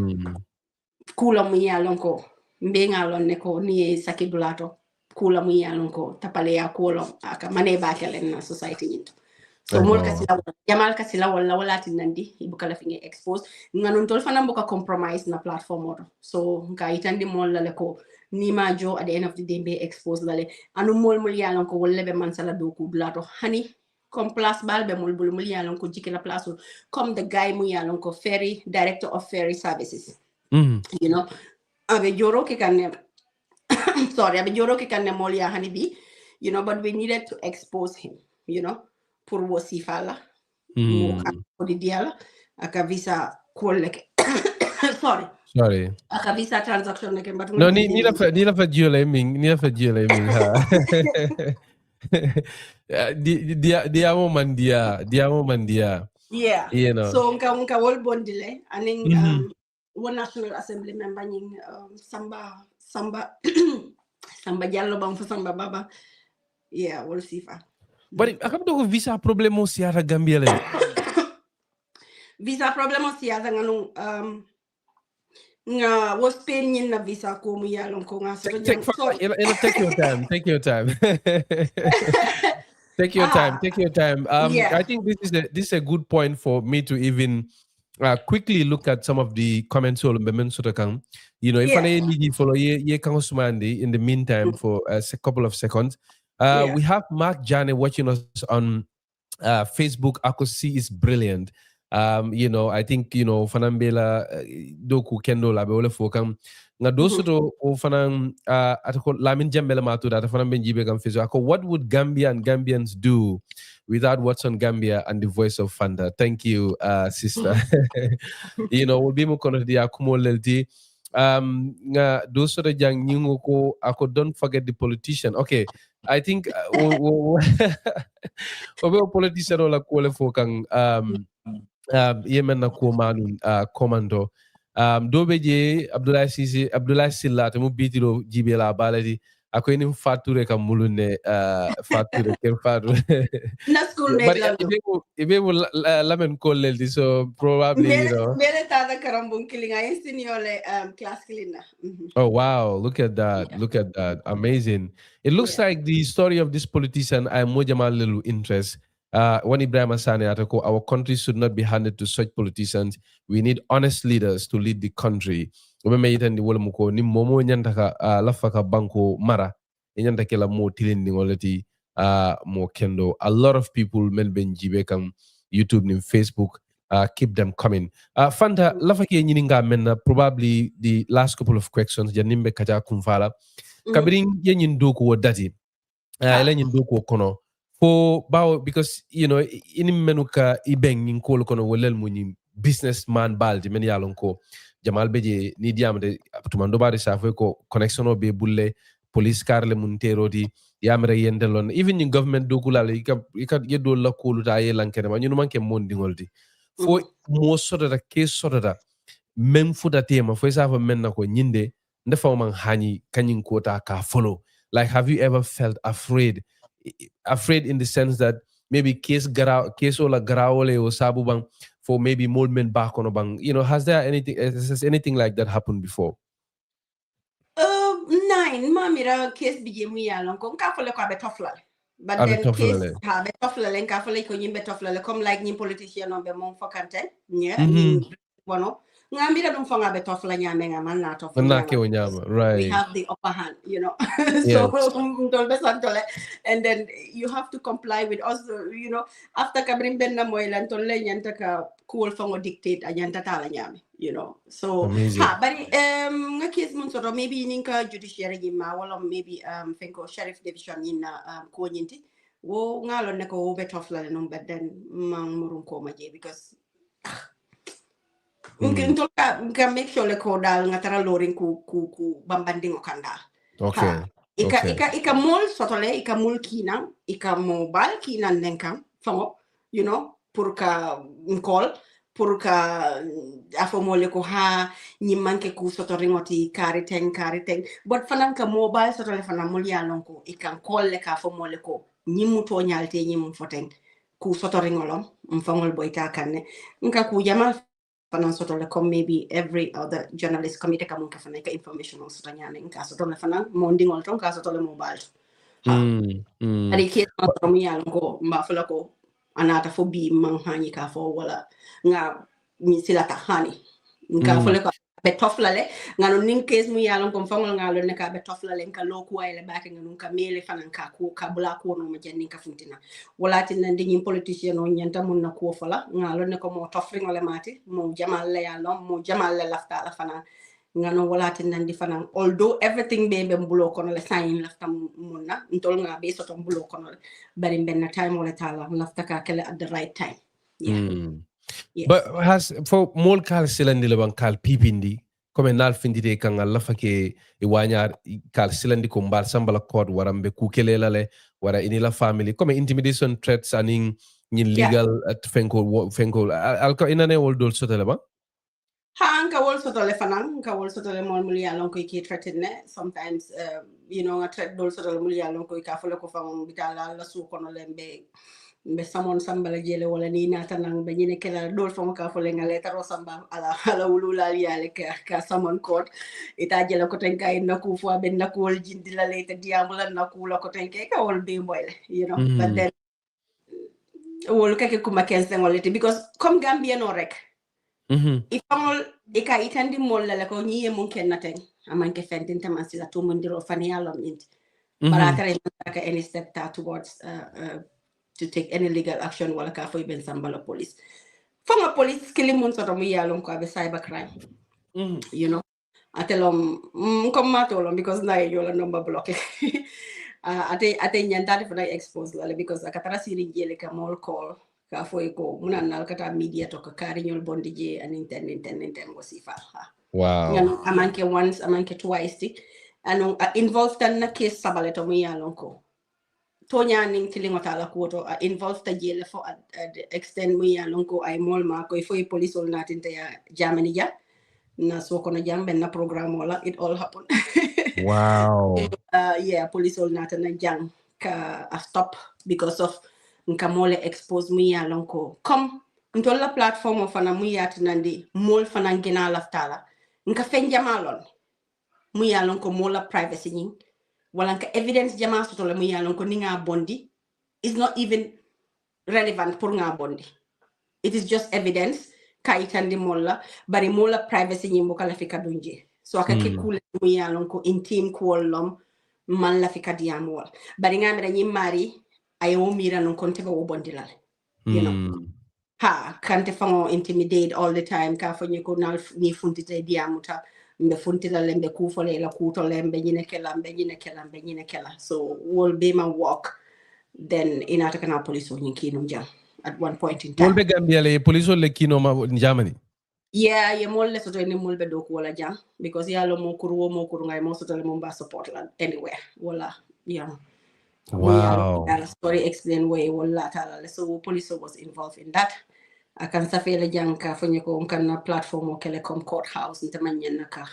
kula mu yalon ko mbe ngalon ne ko ni sakidulato kula mu yalon ko tapale ya kolo aka mane bakelen na society nyinto so mol kasila jamal kasila wala tinandi ibukala finge expose nganon tol fana mboka compromise na platform oto so nga itandi mol la ko ni majo at the end of the day be expose lale anu mol yalon ko wolle be man sala do kudulato hani comme place balbe mul yalon ko jikila place comme the guy mu yalon ko ferry director of ferry services you know abe joro ke kanne sorry abe joro ke kanne mol ya hani bi you know but we needed to expose him you know pour wasifala mo ko di diala aka visa kolleke sorry aka visa transaction ke mbatu no ni la fa jole ming ha diamo mandia yeah you know so unka wol bondile aning one national assembly member nying samba jallo bam fa samba baba yeah wol sifa bari akam do visa problemo siata Gambia le visa problemo siata nganu nga was pen nyin na visa ko mu yalon ko nga so take your time take your time yeah. I think this is a good point for me to even quickly look at some of the comments on you know if I need follow ye Kangosumandi in the meantime for a couple of seconds we have Mark Jane watching us on Facebook. Akosi is brilliant. I think fanambela doku kendo la be wala fokam nga dosoto o fanan atako lamin jambele matuda fanan ben jibe kam fizo ako what would Gambia and Gambians do without what's on Gambia and the Voice of Fanta? Thank you, sister. We'll be more connected akumo lelti nga dosoto jang nyingo ko ako don't forget the politician. Okay, I think obe politician wala ko le fokang yemen na ko manun commando dobe je Abdoulaye Silla to mo bitilo jibe la baladi ako ni fature kam mulune fature ken fature na school mate la ibe lamen kolleldi so probably mere tada karambun kilinga seniole class kilina. Oh wow, look at that. Look at that. Amazing. It looks like the story of this politician I mojamal little interest. When Ibrahim Sane atako, our country should not be handed to such politicians. We need honest leaders to lead the country. Umeme yitandi wala muko ni momo nyantaka lafaka banko mara. Nyantake la mo tilindi ngoleti mo kendo. A lot of people men benjibe kam YouTube ni Facebook. Keep them coming. Fanta, lafake nyininga men probably the last couple of questions janimbe kaja kumfala. Kabiring yenyin doku wo dati. Ela nyin doku kono. For bao because ini menuka ibeng nin kolo kono wolel muni businessman baldi men yalon ko jamal beje ni diamde tumando bari safo ko connection o be bulle police car le mun terodi yamre yendelon even in government dokula le ika yeddo la kolu ta yelankere ma nyunu manke mondi ngoldi fo mo sodata ke sodata men fuda tema fo safa men nako nyinde ndefa man hani kanyin kota ka follow. Like, have you ever felt afraid in the sense that maybe case ola garawole or sabu bang for maybe moldment back on a bang, has anything like that happened before? Nine mamira case bije mu yalon ko ka fole ko abe tofla. But then case ha be tofla len ka fole ko nyimbe tofla comme like nyim politician on be mon fokante nyim bono ngambira dum fonga be tofla nyame ngaman na tofla nyama, right? We have the upper hand, so and then you have to comply with us, after kabrim benna moylan to le nyanta ka cool fongo dictate anyanta tala nyame, so ha bari ngakis mun soro maybe ninka judiciary ma wala maybe fenko sheriff division ina ko nyinti wo ngalo ne ko be tofla le no bedden man murun ko maje because Nka make sure le ko dal ngatara loring ku bambanding okanda. Okay. Ika mol sotole ika mul kinang ika mobile kinan nenkam fango pour ka call pour ka afomole ko ha ni manke ku sotoringoti kari teng but fanan ka mobile sotole fanan mul yalon ko ika call le ka afomole ko nyimu to nyalte nyimu foteng ku sotoringolom mfangol boyta kanne nka ku jamal fanan sotole comme maybe every other journalist committee kamun ka fanan ka information on sotanya nen ka sotole fanan mondingol ton ka sotole mobile ari ke no mi yango mbafala ko anata fo bi man hani ka fo wala nga mi silata hani nga fole ko be toflale ngano nin case mu yalon ko fangol ngalo ne ka be toflale ka loku wayle baake ngano ka mele fanan ka ko ka bula ko no ma janni ka funtina wala tin nan dingi politician on nyanta mun na ko fala ngalo ne ko mo tofringole mati mo jamal le yalon mo jamal le lafta la fanan ngano wala tin nan di fanan although everything be mbulo kono le sign lafta munna ntol nga be soto mbulo kono bari benna time wala tala lafta ka kele at the right time Yes. But has for more kal silandi leban kal pipindi comme nal findide kan Allah fake e wanyar kal silandi ko mbar sambala code warambe ku kelelale wara inila family comme intimidation threats aning nyin legal at fenko alka inane wol dol sotale ba Hanka also to lefanan ka also to le mol mulia lon ko ki threaten ne sometimes a threat dol so to le mulia lon ko ka fole ko fam bitala la su kono lembe be samon sambala jele wala ni nata nang be nyine kala dol fam ka fole ngale taro samba ala wulula yale ka samon court ita jele ko ten kay naku fo ben nakul jindi la leta diamula naku la ko ten kay ka wol be moyle but then wol kake kuma kense ngolete because comme Gambia no rek ifamol ika itandi molla la ko nyiye mun kennaten amanke fentin tamasi la to mondiro fani yalom inti baratare ka any step towards to take any legal action wala ka fo ben sambala police from a police killing mun sort of mu yalon ko be cybercrime. You know, atelom matolom because na yola number block. Ate nyantati for expose lale because akatara siri jele ka mall call ka foi ko munanal kata media to ka kari nyol bondi je an inten wasifa. Wow. Ngano amanke once amanke twice ti anu involved na case sabale to mu yalon ko. Tonya ning tilingota la kuoto involved ta jele for extend mu yalon ko ay mall ma ko foi police ol natin ya Germany ja na so kono jambe na program wala it all happened. Wow. Yeah, police all nata na jang ka a stop because of nka mole expose mu ya lonko comme ntolla platform fana mu ya tinandi mol fana ngina laftala nka fen jamalon mu ya lonko mola privacy nyin wala nka evidence jama soto le mu ya lonko ninga bondi is not even relevant pour nga bondi. It is just evidence kaitandi mola bari mola privacy nyin bokala fika dunje so akake kule mu ya lonko intime kuolom man la fika diamol bari ngamira nyi mari ayo mira non konte ba wobondilal you know ha kante fango intimidate all the time ka fanyi ko nal ni funtite diamuta mbe funtila lembe kufole la kuto lembe nyine kela so will be my work then inata kana police on kino jam at one point in time Molbe Gambia le police le kino ma in Germany. Yeah, ye molle soto ni mulbe do ko wala jam because yalo mo kuru ngay mo soto le mo ba support la anywhere wala yeah. Wow. Story explain way wala tala so police was involved in that. Akan safele janka fonye ko kan platform o kele kom courthouse nta manyen naka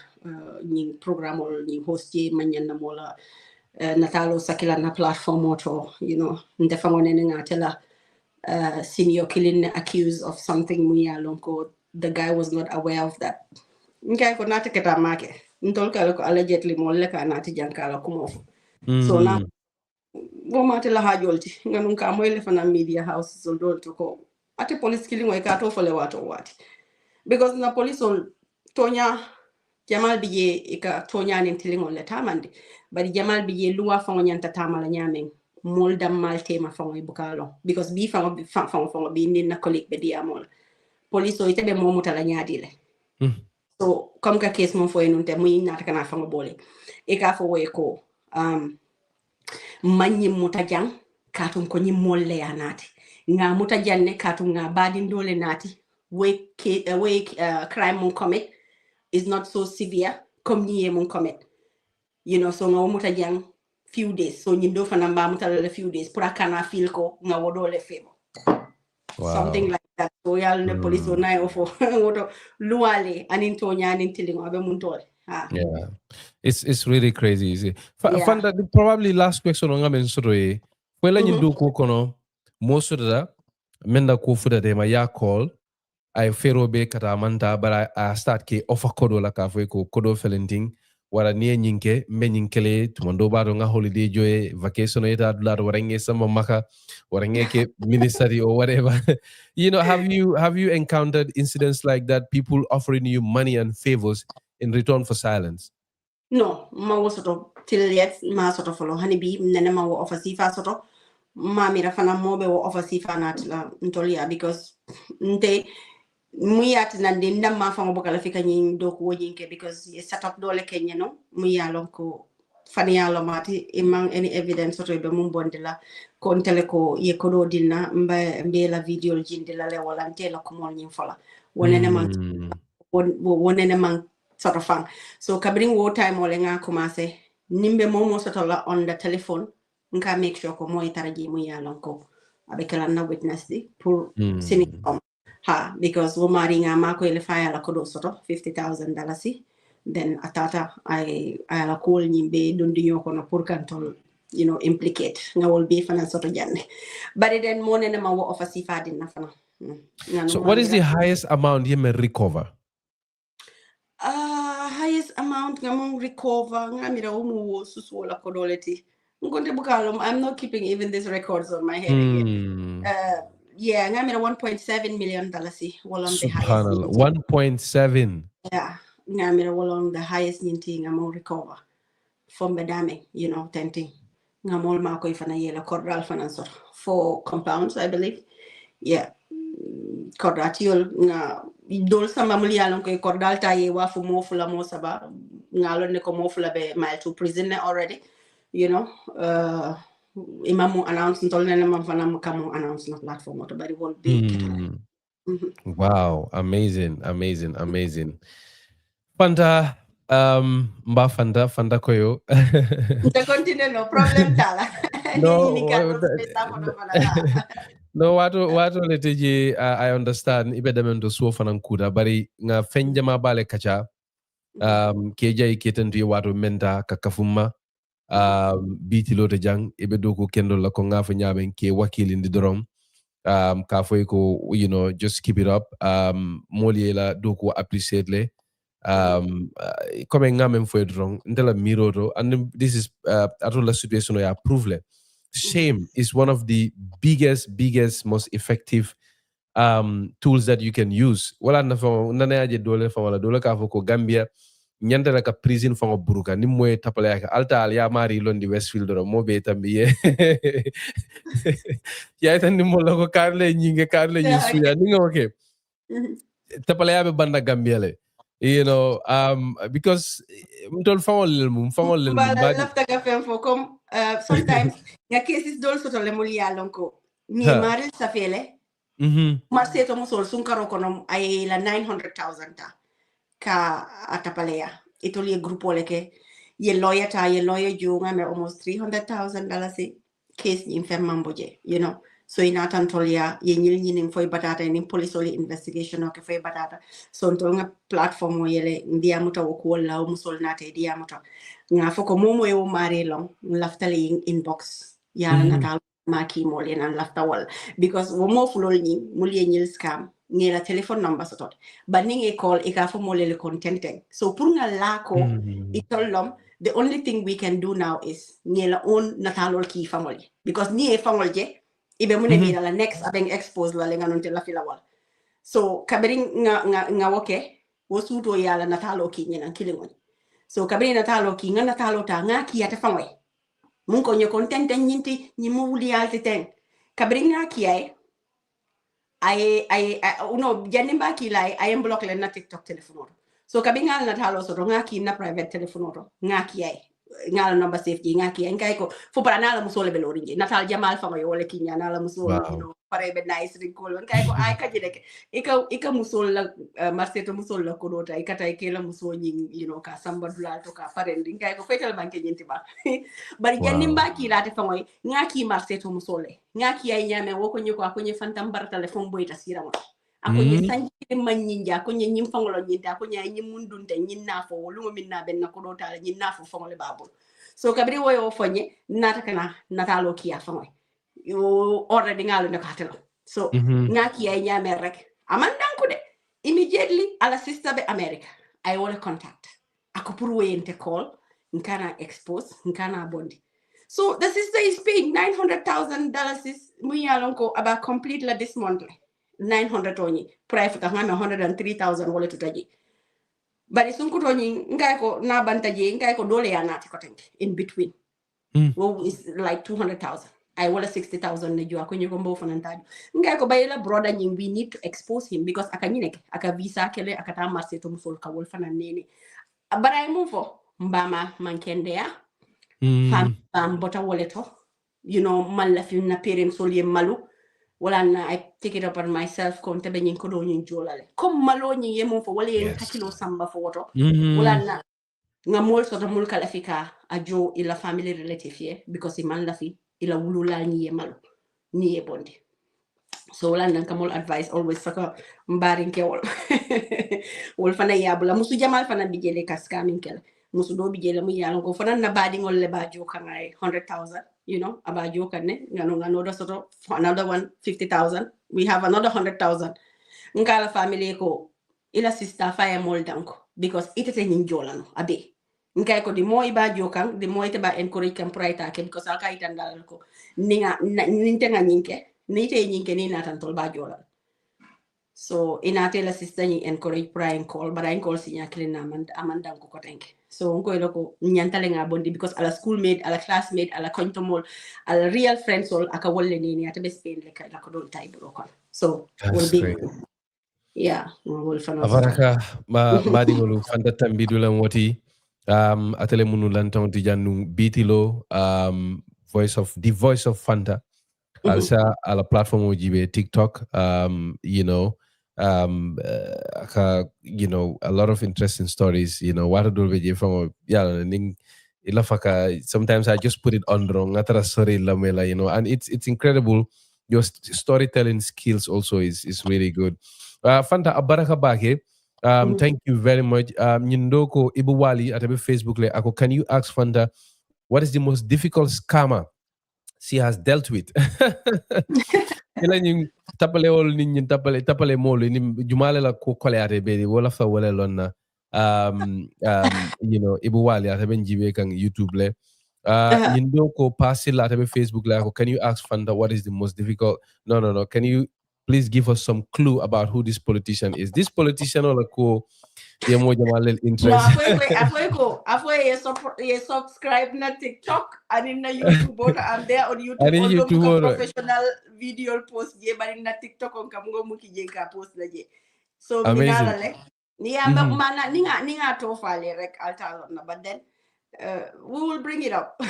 ni program or ni hosti manyen na mola natalo sakila na platform oto you know nta fangone nga tela senior killing accused of something muya lonko the guy was not aware of that okay ko nata keta make ntol kala ko allegedly molle ka nati jankala ko mofu so na wo mate la hajolti nganun ka moyle fana media house so do to ko ate police killing way ka to fole wato wati because na police on tonya jamal biye ika tonya nin tilingol le tamande bari jamal biye luwa fango nyanta tamala nyamen mol dam malte ma fango ibukalo because bi fango bi nin na colleague be diamol police o itebe momuta la nyaadile so comme ka case mon foy nunte muy nata kana fango bole e ka fo way ko manyi mutajang katum ko nyi molle ya nati nga mutajanne katum nga badin dole nati we crime mon commit is not so severe comme ni mon commit you know so nga mutajang few days so nyi do fana ba mutala few days pour akana feel ko nga wodole febo something like that so yal ne police na ofo woto luale anin to nyanin tilingo abe mun tole yeah it's really crazy you see Fanta the probably last question on ngamen soro e wela nyindo ko kono most of that menda ko fuda de ma ya call ay ferobe kata manta bara a start ke offer kodo la ka ko kodo felenting wara nie nyinke me nyinkele tumondo bado nga holiday joy vacation eta dollar warenge sama maka warenge ke ministry or whatever you know have you encountered incidents like that, people offering you money and favors in return for silence? No, ma wo soto till yet ma soto follow honeybi nene ma wo offer sifa soto ma mira fana mobe wo offer sifa natla ntolia because nte muyat nande ndam ma fango bokala fika nyi do ko yinke because ye set up dole kenya no muya lon ko fani yalo mati imang any evidence soto be mum bondila ko ntele ko ye ko do dinna mbe la video jindila le wala ntela ko mol nyi fola wonene man wonene man sort of fun so kabring wo time wala nga commencer nimbe momo soto la on the telephone nka make sure ko moy taraji muya lon ko abe kala na witness di pour sini because wo mari nga mako ile faya la kodo soto $50,000 then atata I la call nyimbe dondi nyoko na pour kantol you know implicate nga wol be fana soto janne but then mo nene ma wo offer sifa din na fana so what is the highest amount you may recover? Highest amount nga mo recover nga mira umu susu la kodoleti ngonde bukalo I'm not keeping even these records on my head again. Yeah, nga mira $1.7 million walong the highest. Subhanallah, 1.7. Yeah, nga mira walong the highest ninti nga mo recover from bedame, you know, tenting. Nga mol ma ko ifana yela corral financial for compounds, I believe. Yeah, kordatiol nga dol sama mulialon ko kordal taye wa fu mo fula mo saba ngalon ne ko mo fula be mal to prison already you know imamu announce ntol ne mam fana mo kamo announce na platform to bari wol be wow, amazing. Fanta mba Fanta koyo. Nta continue no problem tala. No, wato leteji I understand ibe demendo so fanan kuda bari nga fenjama bale kacha keja iketendu wato menta kakafuma bitilo te jang ibe doko kendo la ko ngafa nyamen ke wakili ndi dorom ka foy ko just keep it up moli la doko appreciate le comme ngamen foy drong ndela miroto and this is atola situation ya prove le shame is one of the biggest most effective tools that you can use wala na fa nanaje dole fa wala dole ka foko Gambia nyandala ka prison fa buruka ni moy tapale ya alta al ya mari londi Westfield do mo be tambiye ya tan ni mo lako karle nyinge karle yisuya ni ngoke tapale ya be banda Gambia le because mtol fawol mum lafta ka fen fo comme sometimes nga cases dol soto le mul yalon ko ni maril safele marseto mo sol sun karo kono ay la 900,000 ta ka atapalea itoli grupo leke ye lawyer junga me almost $300,000 case ni femamboje so ina tantolia ye nyilnyinin foy batata ni police oli investigation o ke foy batata so ntonga platform o yele ndiamuta o ko la o musol nate diamuta nga foko momo e o mari long laftali inbox yala natal maki mole nan lafta wal because wo mo fulol ni mulye nyil scam ngela telephone number sotot baninge call e ka fo mole le contenting so pour nga lako itolom the only thing we can do now is ngela on natalol ki family because ni e family je ibe mune mira la next abeng expose la lenga non la fila wal so kabering nga woke wo suto yala natalo ki nyina kilingon so kabering natalo ki nga natalo ta nga ki ata famwe mun ko nyo content nyinti nyi mo wuli alti ten kabering nga ki ay uno janimba ki lai ay block le na TikTok telephone so kabinga natalo so nga ki na private telephone nga ki ngala number safety ngaki ngay ko fo para nala musole be lorinje natal jamal fa yo wala kinya nala musole pare be nice rinkol ngay ko ay kaji deke ika musol la marseto musol la ko dota ikata ikela musol nyi ka samba dula to ka pare ngay ko fetal banke nyinti ba bari janni mbaki late fa ngoy ngaki marseto musole ngaki ay nyame woko nyiko akonye fantam bar telephone boy tasira mo akonye sanji manyinja akonye nyim fangolo nyinta akonye nyim mundunte nyinna fo lumo minna ben na ko dota nyinna fo fangole babul so kabri woyo fonye nata kana natalo kiya fangoy yo already ngalo ne katelo so ngaki ay nyame rek amandanku de immediately ala sister be America I want to contact ako pour woyente call nkana expose nkana bondi so the sister is paying $900,000 muyalonko about complete la this month 900 onyi private ngame 103,000 wala tutaji bari sunku toni ngay ko na bantaje ngay ko dole ya nati ko tanki in between well is like 200,000 I wala 60,000 ne jua ko nyiko mbo fanantaju ngay ko bayela brother nying we need to expose him because akanyineke aka visa kele akata marse to musol ka wol fanan nene baray mum fo mbama mankende ya fam bota woleto man la fi na perem solie malu wala na I take it upon myself kon tebe nyin ko do nyin jolale comme malo nyin yemo fo wala yen hakilo samba fo woto wala na nga mol so to mul kala fika ajo ila family relative ye because man la fi ila wulula nyi yemalo nyi ye bondi so wala nan kamol advice always saka mbarin kewol wol fana yabula musu jamal fana bijele kaskamin kel musu do bijele mu yalo ko fana na badi ngol le bajo kan ay 100,000 abajo kan ne ngano do soto another 150,000 we have another 100,000 ngala family ko ila sister fire mol danko because itete nyin jolano abe ngay ko di moy bajo kan di moy te ba encourage kan praita ke because alka itandal ko ninga nintenga nyinke nite nyinke ni natantol bajo la so inate la sister nyi encourage prying call but I call sinya klina amandan ko tenke so onko loko nyantale nga bondi because ala schoolmate ala classmate ala kontomol ala real friends all aka wolle ni ata be Spain le ka ko don taybo kon so will be yeah will fano abaraka madingolu fanta tambidulam woti atele munu lanton tijannu Bitilo the voice of Fanta also ala platform ojibe TikTok you know a lot of interesting stories wata dolbe je famo yalla ning ilafaka sometimes I just put it on wrong atara story lamela and it's incredible. Your storytelling skills also is really good. Fanta abaraka bake. Thank you very much. Nyindoko Ibu Wali at Facebook le ako, can you ask Fanta what is the most difficult scammer she has dealt with? Ila nying tapale ol ni tapale molo ni jumale la ko kole ate be wala fa wala lonna Ibu Wali at jibe kan YouTube le. Nyindoko Pasil at Facebook le ako, can you ask Fanta what is the most difficult? No. Can you please give us some clue about who this politician is? This politician or interest. No, you subscribe na TikTok and in na YouTube. I'm there on YouTube. Although professional video post je, but in na TikTok on kamungo muki je ka post na je. So minala le. Niya mana ninga to fale rek altalon na, but then we will bring it up.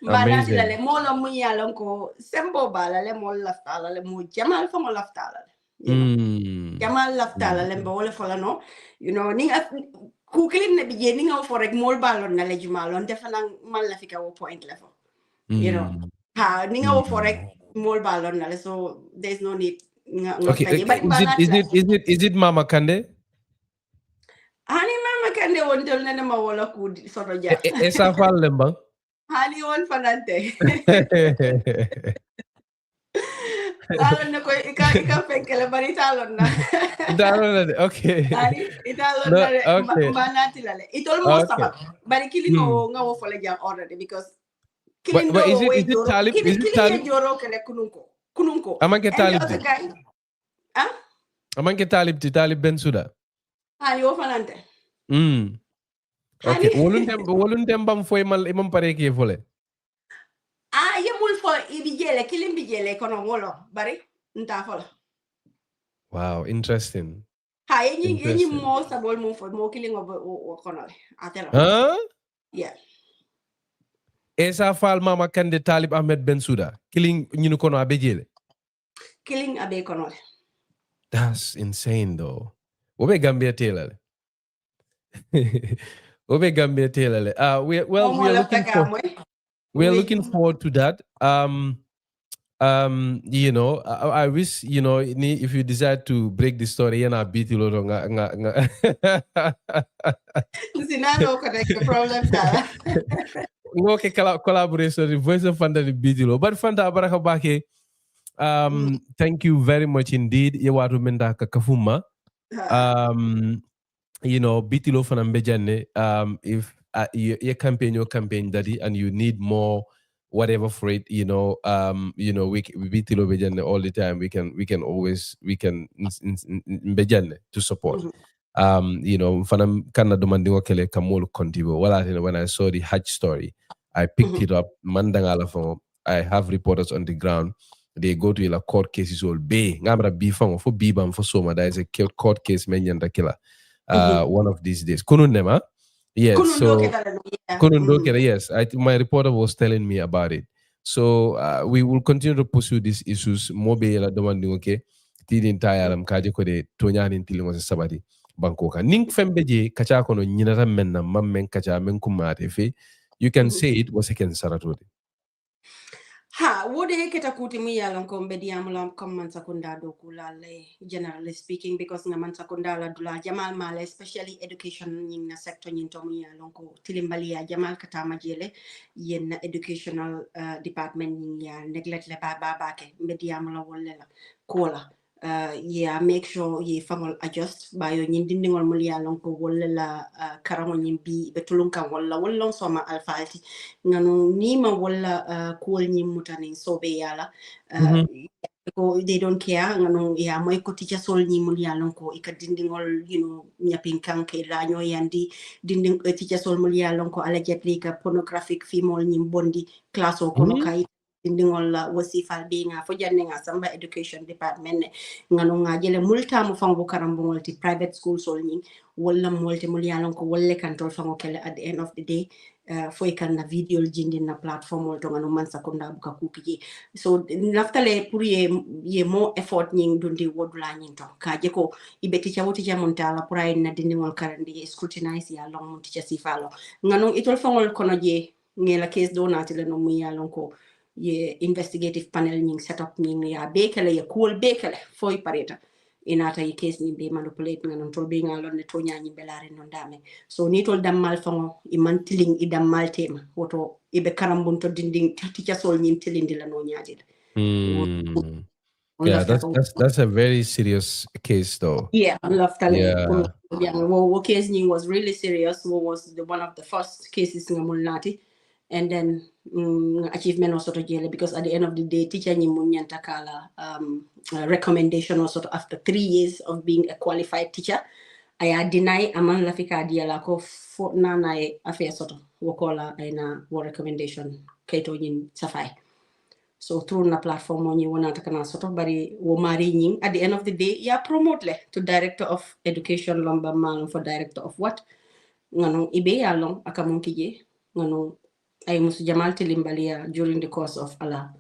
Mana tilale molo muya lonko sembo bala le mol laftala le mu jamal fa mol laftala. Jamal laftala le mbole fola no. Ninga kukilin na bije ninga for rek mol balon na le jumalon defanang mal la fika wo point level. Ninga for rek mol balon na le, so there's no need. Okay, is it Mama Kande? Hani Mama Kande wontel na ma wala ku soto ja. Esa fal lembang. Hani won fanante. Talon na ko ika fenkele bari talon na. Talon na, okay. Talon na manati lale. It almost sabat. Bari killing nga wo fole jang already because killing but is it Talib? Is it Talib? Joro kele kununko. Amanke Talib. Amanke Talib ti Talib Bensouda. Hani wo fanante. Okay. Woluntem bam foy mal imam pare ke fole. Yemul fo ibijele kilim bijele kono wolo bari nta fola. Wow, interesting. Yenyi mo sabol mo fo mo kiling o kono atelo. Huh? Yeah. Esa fal Mama Kande Talib Ahmed Bensouda killing nyinu kono abejele. Killing abe kono. That's insane though. Obe Gambia telale. Obe Gambia telale. We are looking forward to that. I wish, if you decide to break the story, and I beat you. Okay, collaboration, the Voice of Fanta, the Bitilo. But Fanta Baraka Bake, thank you very much indeed. Yewatu menda kakafuma. Bitilo fanambejane. If your campaign daddy and you need more whatever for it, we Bitilo bejane all the time. We can always bejane to support. Fanam kana domandingo kele kamolu kontibo. When I saw the Hajj story, I picked it up. Mandangala for I have reporters on the ground. They go to a court cases all bay. Ngamra bifang for bibam for soma. There is a court case menyanda killer. One of these days. Kununema. Yes. Yes. My reporter was telling me about it. So we will continue to pursue these issues. Mobile demanding okay. Tidin tayaram kaje ko de tonyanin tilimo sa sabati bankoka. Ning fembeje kacha kono nyinata menna mammen kacha men kumate fe. You can say it was again saratode. Wode keta kuti mi yalan ko mbedi amulam kom man sakunda do kulale generally speaking because nga man sakunda la dula jamal male especially education ning na sector nyin to mi yalan ko tilimbali ya jamal kata majele yen educational department ning ya neglect le ba ke mbedi amula wolle la kola make sure ye famol adjust ba yo nyin dindingol mul yalan ko wolle la karamo nyin bi be tulunkan walla soma alfalti ngano nima walla kol nyin mutani sobe yala they don't care ngano ya moy ko teacher sol ni mun ya lon ko ikadindingol nyapin kanke ranyo yandi dinding teacher sol mun ya lon ko allegedly ka pornographic female ni bondi class o kono kai dindingol wasifal be nga fo janne nga samba education department ngano nga jele multa mo fango karambongol ti private school sol ni wala molte mun ya lon ko wolle kantor fango kele at the end of the day foi kan na video jindi na platform wol to ngano man sakunda buka kuki so naftale pour ye mo effort nying dundi wodula nying to kaje ko ibe teacher woti jamontala pour ay na dindi ngol karandi scrutinize ya long mon teacher sifalo ngano itol fangol kono je ngela case do natile no mu ya lon ko ye investigative panel nying setup nying ya bekele ye cool bekele foi pareta inata yi case ni be manipulate ngano tol be ngalon ne to nyaani belare non dame so ni tol dammal fango i mantiling i dammal tema woto ibe karambun to dinding teacher sol nyim tilindi la no nyaadi yeah, that's a very serious case though. Yeah, yeah. Well, case ni was really serious. Was one of the first cases in Mulnati, and then achievement was sort of jail because at the end of the day, teacher ni munyanta kala recommendation was sort of after 3 years of being a qualified teacher. I deny aman lafika diala ko for nana affair sort of wakola ina war recommendation kaito yin safai. So through na platform on you wanna takana sort of bari wo mari nying at the end of the day ya promote le to director of education lomba man for director of what ngano ibe ya long akamonki je ngano ay musu jamal tilimbalia during the course of ala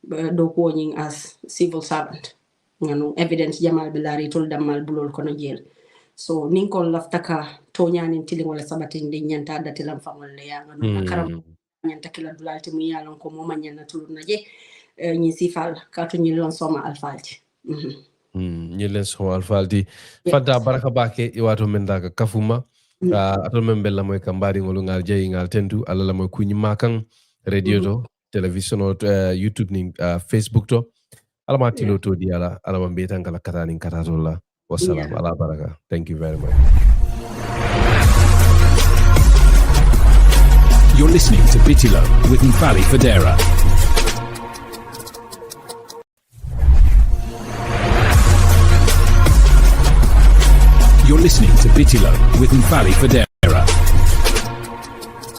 do warning as civil servant ngano evidence jamal bilari tol damal bulol kono jel so ninko laftaka tonyanin tiling wala sabatin de nyanta datilam famol le ya ngano akaram nyanta kila dulalti mu yalon ko moma nyana tuluna je nyi sifal katu nyi lon soma alfalti nyi len soma alfalti fanta baraka bake iwato mendaga kafuma atol membella moy kambari ngolu ngal jeyi ngal tentu alala moy kunyi makan radio to television o youtube ni facebook to alama tilo to di alama mbeta ngala katani katatola wassalam ala baraka. Thank you very much. You're listening to Bitilo with Nfally Fadera. You're listening to Bitilo with Nfally Fadera.